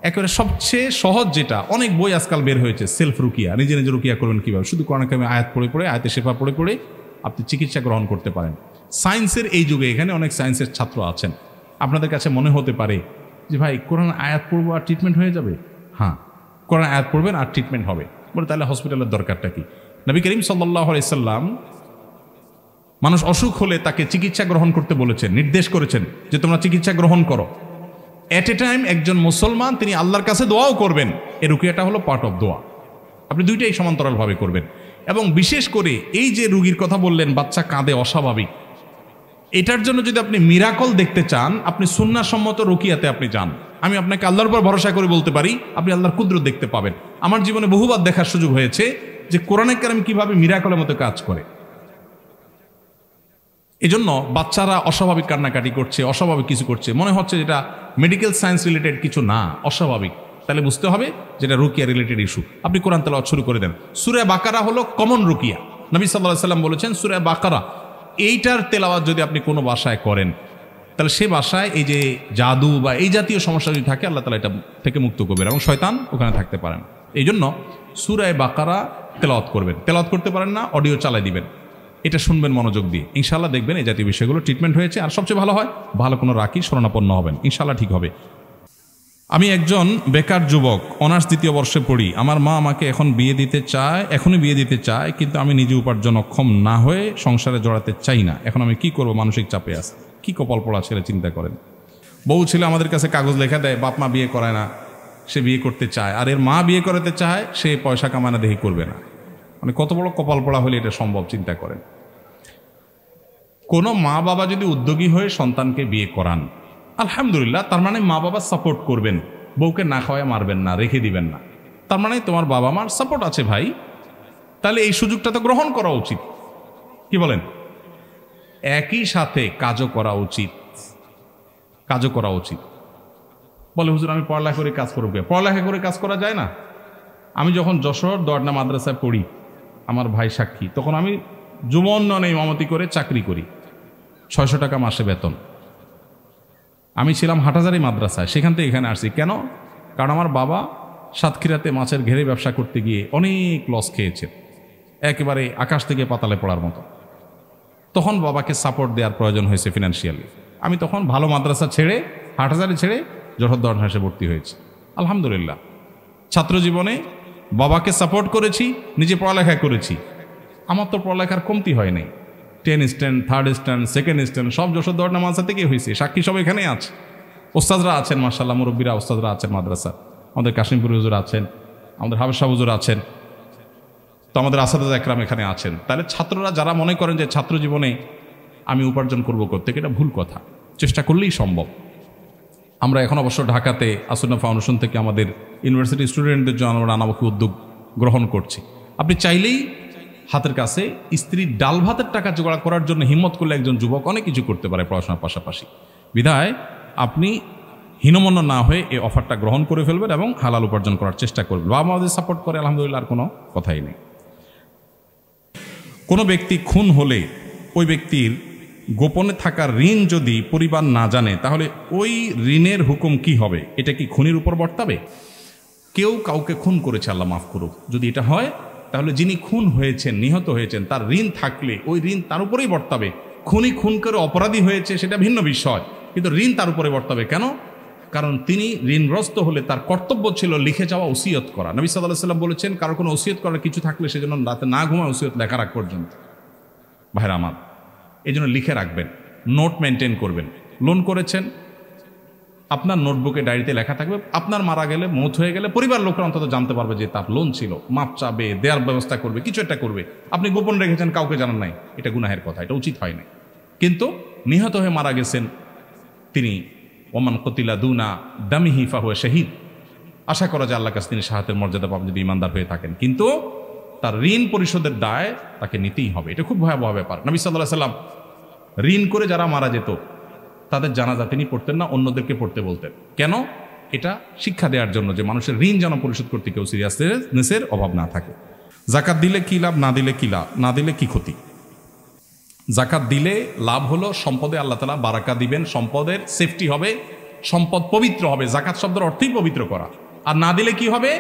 একেবারে সবচেয়ে সহজ যেটা, অনেক বই আজকাল বের হয়েছে, সেলফ রুকিয়া, নিজে নিজে রুকিয়া করবেন কীভাবে। শুধু কোরআন কারিমে আয়াত পড়ে পড়ে, আয়াতে শেফা পড়ে পড়ে আপনি চিকিৎসা গ্রহণ করতে পারেন। সায়েন্সের এই যুগে এখানে অনেক সায়েন্সের ছাত্র আছেন, আপনাদের কাছে মনে হতে পারে যে ভাই কোরআন আয়াত পড়বো আর ট্রিটমেন্ট হয়ে যাবে। হ্যাঁ, কোরআন আয়াত পড়বেন আর ট্রিটমেন্ট হবে। বলে তাহলে হসপিটালের দরকারটা কি? নবী করিম সাল্লাল্লাহু আলাইহি সাল্লাম মানুষ অসুখ হলে তাকে চিকিৎসা গ্রহণ করতে বলেছেন, নির্দেশ করেছেন যে তোমরা চিকিৎসা গ্রহণ করো। এট এ টাইম একজন মুসলমান তিনি আল্লাহর কাছে দোয়াও করবেন। এই রুকিয়াটা হলো পার্ট অফ দোয়া। আপনি দুইটাই সমান্তরালভাবে করবেন। এবং বিশেষ করে এই যে রুগীর কথা বললেন, বাচ্চা কাঁদে অস্বাভাবিক, এটার জন্য যদি আপনি মিরাকল দেখতে চান, আপনি সুন্নাহসম্মত রুকিয়াতে আপনি যান। আমি আপনাকে আল্লাহর উপর ভরসা করে বলতে পারি আপনি আল্লাহর কুদরত দেখতে পাবেন। আমার জীবনে বহুবার দেখার সুযোগ হয়েছে যে কোরআনে কারিম কিভাবে মিরাকলের মতো কাজ করে। এজন্য বাচ্চারা অস্বাভাবিক কান্নাকাটি করছে, অস্বাভাবিক কিছু করছে, মনে হচ্ছে যেটা মেডিকেল সায়েন্স রিলেটেড কিছু না, অস্বাভাবিক, তাহলে বুঝতে হবে যেটা রুকিয়া রিলেটেড ইস্যু। আপনি কোরআন তেলাওয়াত শুরু করে দেন। সূরা বাকারা হলো কমন রুকিয়া। নবী সাল্লাল্লাহু আলাইহি সাল্লাম বলেছেন সূরা বাকারা এইটার তেলাওয়াত যদি আপনি কোনো বাসায় করেন, তাহলে সে বাসায় এই যে জাদু বা এই জাতীয় সমস্যা যদি থাকে, আল্লাহ তাআলা এটা থেকে মুক্ত করবেন এবং শয়তান ওখানে থাকতে পারেন। এই জন্য সূরা বাকারা তেলাওয়াত করবেন। তেলাওয়াত করতে পারেন না, অডিও চালাই দিবেন, এটা শুনবেন মনোযোগ দিয়ে। ইনশাআল্লাহ দেখবেন এই জাতীয় বিষয়গুলো ট্রিটমেন্ট হয়েছে। আর সবচেয়ে ভালো হয় ভালো কোনো রাখি শরণাপন্ন হবেন, ইনশাআল্লাহ ঠিক হবে। আমি একজন বেকার যুবক, অনার্স দ্বিতীয় বর্ষে পড়ি। আমার মা আমাকে এখনই বিয়ে দিতে চায়, কিন্তু আমি নিজে উপার্জন অক্ষম না হয়ে সংসারে জড়াতে চাই না। এখন আমি কি করব? মানসিক চাপে আছে। কি কপাল পড়া ছেলে, চিন্তা করেন। বউ ছেলে আমাদের কাছে কাগজ লেখা দেয়, বাপ মা বিয়ে করায় না, সে বিয়ে করতে চায়, আর এর মা বিয়ে করাতে চায়, সে পয়সা কামানা দেখি করবে না। মানে কত বড় কপাল পড়া হলে এটা সম্ভব, চিন্তা করেন। কোনো মা বাবা যদি উদ্যোগী হয়ে সন্তানকে বিয়ে করান, আলহামদুলিল্লাহ, তার মানে মা বাবা সাপোর্ট করবেন, বউকে না খাওয়ায় মারবেন না, রেখে দিবেন না, তার মানে তোমার বাবা মার সাপোর্ট আছে ভাই। তাহলে এই সুযোগটা তো গ্রহণ করা উচিত, কি বলেন? একই সাথে কাজও করা উচিত। বলে হুজুর আমি পড়ালেখা করে কাজ করব। পড়ালেখা করে কাজ করা যায় না? আমি যখন যশোর দোয়ারনা মাদ্রাসায় পড়ি, আমার ভাই সাক্ষী, তখন আমি যুব উন্নয়নে ইমামতি করে চাকরি করি, 600 টাকা মাসে বেতন। আমি ছিলাম হাটহাজারী মাদ্রাসায়, সেখান থেকে এখানে আসছি। কেন? কারণ আমার বাবা সাতক্ষীরাতে মাছের ঘেরে ব্যবসা করতে গিয়ে অনেক লস খেয়েছে, একেবারে আকাশ থেকে পাতালে পড়ার মতো। তখন বাবাকে সাপোর্ট দেওয়ার প্রয়োজন হয়েছে ফিনান্সিয়ালি। আমি তখন ভালো মাদ্রাসা ছেড়ে, হাটহাজারী ছেড়ে যশোর দরহাসে ভর্তি হয়েছি। আলহামদুলিল্লাহ, ছাত্র জীবনে বাবাকে সাপোর্ট করেছি, নিজে পড়ালেখা করেছি। আমার তো পড়ালেখার কমতি হয় নাই। 10 stand, 3rd stand, 2nd stand সব যশোর দরহানা মাদ্রাসা থেকেই হয়েছে। সাক্ষী সব এখানেই আছে। ওস্তাদরা আছেন, মাশাআল্লাহ, মুরব্বীরা ওস্তাদরা আছেন মাদ্রাসা। আমাদের কাশিমপুর হুজুর আছেন, আমাদের হাবেজ শাহ হুজুর আছেন, তো আমাদের আসাদুল একরাম এখানে আছেন। তাহলে ছাত্ররা যারা মনে করেন যে ছাত্র জীবনে আমি উপার্জন করবো কোত্থেকে, এটা ভুল কথা। চেষ্টা করলেই সম্ভব। আমরা এখন অবশ্য ঢাকাতে আসুন্নাহ ফাউন্ডেশন থেকে আমাদের ইউনিভার্সিটি স্টুডেন্টদের জন্য আমরা নানামুখী উদ্যোগ গ্রহণ করছি। আপনি চাইলেই হাতের কাছে স্ত্রীর ডাল ভাতের টাকা জোগাড় করার জন্য হিম্মত করলে একজন যুবক অনেক কিছু করতে পারে পড়াশোনার পাশাপাশি। বিধায় আপনি হীনমন্য না হয়ে এই অফারটা গ্রহণ করে ফেলবেন এবং হালাল উপার্জন করার চেষ্টা করবেন। বাবা মাদের সাপোর্ট করে, আলহামদুলিল্লাহ, আর কোনো কথাই নেই। কোনো ব্যক্তি খুন হলে ওই ব্যক্তির গোপনে থাকা ঋণ যদি পরিবার না জানে, তাহলে ওই ঋণের হুকুম কি হবে? এটা কি খুনির উপর বর্তাবে? কেউ কাউকে খুন করেছে, আল্লাহ মাফ করুক, যদি এটা হয় তাহলে যিনি খুন হয়েছেন, নিহত হয়েছেন, তার ঋণ থাকলে ওই ঋণ তার উপরেই বর্তাবে। খুনি খুন করে অপরাধী হয়েছে সেটা ভিন্ন বিষয়, কিন্তু ঋণ তার উপরে বর্তাবে। কেন? কারণ তিনি ঋণগ্রস্ত হলে তার কর্তব্য ছিল লিখে যাওয়া ওসিয়ত করা। নবী সাল্লাল্লাহু আলাইহি ওয়াসাল্লাম বলেছেন, কারো কোনো ওসিয়ত করার কিছু থাকলে সেজন্য রাতে না ঘুমায় ওসিয়ত লেখা রাখ পর্যন্ত। ভাইরা আমার, এই জন্য লিখে রাখবেন, নোট মেনটেন করবেন। লোন করেছেন, আপনার নোটবুকে ডায়েরিতে লেখা থাকবে। আপনার মারা গেলে, মৌত হয়ে গেলে পরিবার লোকরা অন্তত জানতে পারবে যে তার লোন ছিল, মাপ চাবে, দেওয়ার ব্যবস্থা করবে, কিছু একটা করবে। আপনি গোপন রেখেছেন, কাউকে জানান নাই, এটা গুনাহের কথা, এটা উচিত হয় নাই। কিন্তু নিহত হয়ে মারা গেছেন তিনি, ওমান কতিলা দুনা দামিহি ফাহুয়া শাহীদ, আশা করা যায় আল্লাহর কাছে তিনি শাহাদাতের মর্যাদা পাবেন যদি ইমানদার হয়ে থাকেন। কিন্তু তার ঋণ পরিশোধের দায় তাকে নিতেই হবে। এটা খুব ভয়াবহ ব্যাপার। নবী সাল্লাল্লাহু আলাইহি ওয়াসাল্লাম ঋণ করে যারা মারা যেত তাদের জানাজা তিনি পড়তেন না, অন্যদেরকে পড়তে বলতেন। কেন? এটা শিক্ষা দেওয়ার জন্য যে মানুষের ঋণ যেন পরিশোধ করতে কেউ সিরিয়াসনেসের অভাব না থাকে। জাকাত দিলে কি লাভ, না দিলে কি লাভ, না দিলে কি ক্ষতি? জাকাত দিলে লাভ হলো সম্পদে আল্লাহ তাআলা বারাকা দিবেন, সম্পদের সেফটি হবে, সম্পদ পবিত্র হবে। জাকাত শব্দের অর্থই পবিত্র করা। আর না দিলে কি হবে?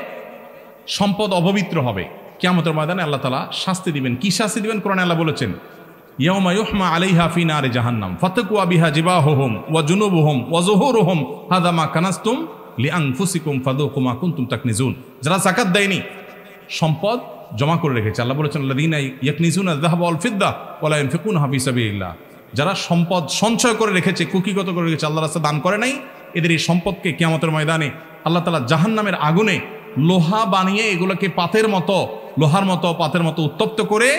সম্পদ অপবিত্র হবে। কিয়ামতের ময়দানে আল্লাহ তাআলা শাস্তি দিবেন। কি শাস্তি দিবেন? কোরআনে আল্লাহ বলেছেন, ইয়াউমা ইউহমা আলাইহা ফি নারি জাহান্নাম ফাতাকুয়া বিহা জিবাহুহুম ওয়া জুনুবুহুম ওয়া যুহুরুহুম হাযা মা কানাসতুম লিআনফুসিকুম ফাদুকু মা কুনতুম তাকনিজুন। যারা যাকাত দেয়নি, সম্পদ জমা করে রেখেছে, আল্লাহ বলেছেন আল্লাযীনা ইয়াকনিজুনা আয-যাহাবা ওয়াল ফিদ্দা ওয়া লা ইউনফিকুনাহা ফি সাবিলিল্লাহ। যারা সম্পদ সঞ্চয় করে রেখেছে, কুকিগত করে রেখেছে, আল্লাহর রাস্তায় দান করে নাই, এদের এই সম্পদকে কিয়ামতের ময়দানে আল্লাহ তাআলা জাহান্নামের আগুনে লোহা বানিয়ে এগুলোকে পাতের মতো, লোহার মতো পাতের মতো উত্তপ্ত করে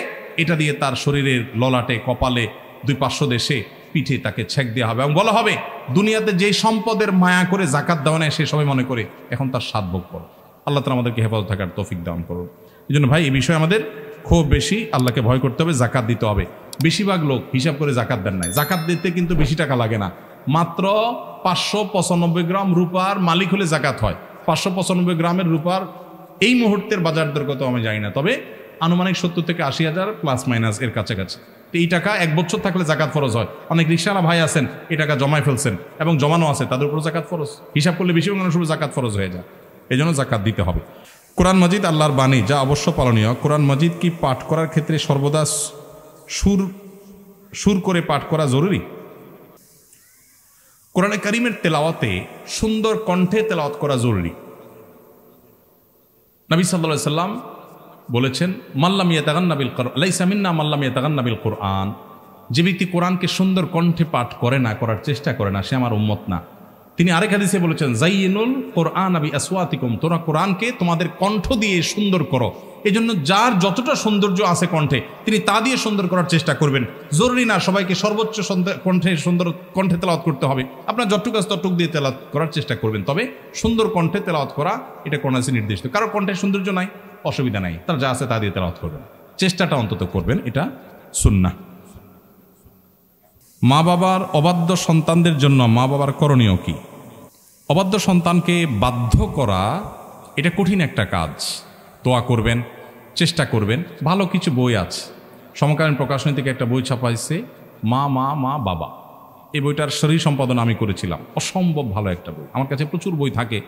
এটা দিয়ে তার শরীরের ললাটে, কপালে, দুই পার্শ্ব দেশে, পিঠে তাকে ছেক দেওয়া হবে এবং বলা হবে দুনিয়াতে যেই সম্পদের মায়া করে জাকাত দেওয়া নেয় সে সবাই মনে করে এখন তার স্বাদ ভোগ করো। আল্লাহ তাআলা আমাদেরকে হেফাজত থাকার তৌফিক দান করুন। এই জন্য ভাই, এই বিষয়ে আমাদের খুব বেশি আল্লাহকে ভয় করতে হবে, জাকাত দিতে হবে। বেশিরভাগ লোক হিসাব করে জাকাত দেন নাই। জাকাত দিতে কিন্তু বেশি টাকা লাগে না, মাত্র 595 গ্রাম রূপার মালিক হলে জাকাত হয়। 595 গ্রামের রূপার এই মুহূর্তের বাজার দর কত আমি জানি না, তবে আনুমানিক 70 থেকে 80 হাজার প্লাস মাইনাস এর কাছাকাছি। তো এই টাকা 1 বছর থাকলে জাকাত ফরজ হয়। অনেক রিকশাওয়ালা ভাই আছেন এই টাকা জমায় ফেলছেন এবং জমানো আছে, তাদের উপর জাকাত ফরজ। হিসাব করলে বেশিরভাগ মানুষের উপর জাকাত ফরজ হয়ে যায়, এই জন্য জাকাত দিতে হবে। কোরআন মাজিদ আল্লাহর বাণী, যা অবশ্য পালনীয়। কোরআন মাজিদ কি পাঠ করার ক্ষেত্রে সর্বদা সুর করে পাঠ করা জরুরি? কোরআনে কারিমের তেলাওয়াতে সুন্দর কণ্ঠে তেলাওয়াত করা জরুরি। নবী সাল্লাল্লাহু আলাইহি সাল্লাম বলেছেন, মাল্লাম ইয়াতাগান্না বিল কুরআন লাইসা মিন্না মাল্লাম ইয়াতাগান্না বিল কুরআন। যে ব্যক্তি কোরআনকে সুন্দর কণ্ঠে পাঠ করে না, করার চেষ্টা করে না, সে আমার উম্মত না। তিনি আরেক হাদিসে বলেছেন, যায়িনুল কুরআন বি আসওয়াতিকুম, তোমরা কোরআনকে তোমাদের কণ্ঠ দিয়ে সুন্দর করো। এই জন্য যার যতটা সৌন্দর্য আছে কণ্ঠে, তিনি তা দিয়ে সুন্দর করার চেষ্টা করবেন। জরুরি না সবাইকে সর্বোচ্চ কণ্ঠে সুন্দর কণ্ঠে তেলাওয়াত করতে হবে, আপনার যতটুকু আছে ততটুকু দিয়ে তেলাওয়াত করার চেষ্টা করবেন। তবে সুন্দর কণ্ঠে তেলাওয়াত করা এটা কোরআনে নির্দিষ্ট। কারো কণ্ঠে সৌন্দর্য নাই, অসুবিধা নাই, তার যা আছে তা দিয়ে তেলাওয়াত করবেন, চেষ্টাটা অন্তত করবেন, এটা সুন্নাহ। মা বাবার অবাধ্য সন্তানদের জন্য মা বাবার করণীয় কি? অবাধ্য সন্তানকে বাধ্য করা এটা কঠিন একটা কাজ। দোয়া করবেন, চেষ্টা করবেন। ভালো কিছু বই আছে, সমকালীন প্রকাশনী থেকে একটা বই ছাপাইছে, মা মা মা বাবা। এই বইটার শরীর সম্পাদন আমি করেছিলাম, অসম্ভব ভালো একটা বই। আমার কাছে প্রচুর বই থাকে,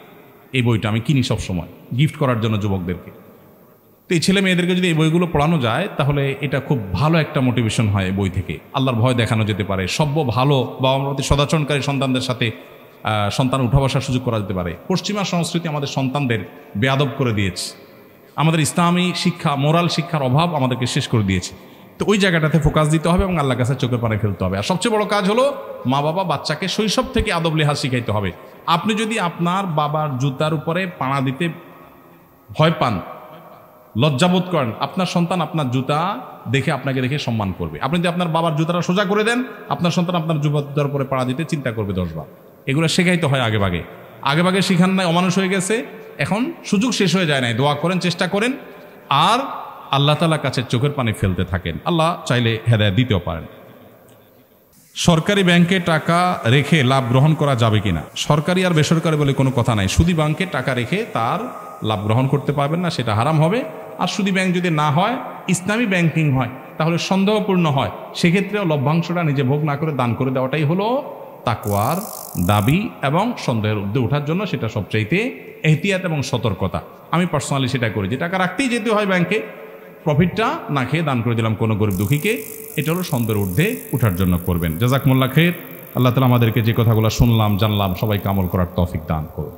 এই বইটা আমি কিনি সবসময় গিফট করার জন্য যুবকদেরকে। তো এই ছেলে মেয়েদেরকে যদি এই বইগুলো পড়ানো যায় তাহলে এটা খুব ভালো একটা মোটিভেশন হয়। এই বই থেকে আল্লাহর ভয় দেখানো যেতে পারে, সভ্য ভালো বাবা মার প্রতি সদাচরণকারী সন্তানদের সাথে সন্তান উঠা বসার সুযোগ করা যেতে পারে। পশ্চিমা সংস্কৃতি আমাদের সন্তানদের বেয়াদব করে দিয়েছে, আমাদের ইসলামী শিক্ষা, মোরাল শিক্ষার অভাব আমাদেরকে শেষ করে দিয়েছে। তো ওই জায়গাটাতে ফোকাস দিতে হবে এবং আল্লাহর কাছে চোখের পানি ফেলতে হবে। আর সবচেয়ে বড় কাজ হলো মা বাবা বাচ্চাকে শৈশব থেকে আদব লেহাজ শিখাইতে হবে। আপনি যদি আপনার বাবার জুতার উপরে পাড়া দিতে ভয় পান, লজ্জাবোধ করেন, আপনার সন্তান আপনার জুতা দেখে আপনাকে দেখে সম্মান করবে। আপনি যদি আপনার বাবার জুতাটা সোজা করে দেন, আপনার সন্তান আপনার জুতার উপরে পাড়া দিতে চিন্তা করবে 10 বার। এগুলো শেখাইতে হয় আগে ভাগে শিখান নাই, অমানুষ হয়ে গেছে, এখন সুযোগ শেষ হয়ে যায় নাই। দোয়া করেন, চেষ্টা করেন, আর আল্লাহ তাআলার কাছে চোখের পানি ফেলতে থাকেন। আল্লাহ চাইলে হেদায়েত দিতেও পারেন। সরকারি ব্যাংকে টাকা রেখে লাভ গ্রহণ করা যাবে কিনা? সরকারি আর বেসরকারি বলে কোনো কথা নাই। সুদী ব্যাংকে টাকা রেখে তার লাভ গ্রহণ করতে পারবেন না, সেটা হারাম হবে। আর সুদী ব্যাংক যদি না হয়, ইসলামী ব্যাংকিং হয়, তাহলে সন্দেহপূর্ণ হয়, সেক্ষেত্রেও লভ্যাংশটা নিজে ভোগ না করে দান করে দেওয়াটাই হলো তাকওয়ার দাবি এবং সন্দেহের ঊর্ধ্বে ওঠার জন্য সেটা সবচাইতে এহতিয়াত এবং সতর্কতা। আমি পার্সোনালি সেটা করি, যে টাকা রাখতেই যেতে হয় ব্যাংকে, প্রফিটটা না খেয়ে দান করে দিলাম কোনো গরিব দুঃখীকে, এটা হলো সন্দেহের ঊর্ধ্বে ওঠার জন্য করবেন। জাযাকুমুল্লাহ খাইর। আল্লাহ তাআলা আমাদেরকে যে কথাগুলো শুনলাম, জানলাম, সবাইকে আমল করার তৌফিক দান করুন।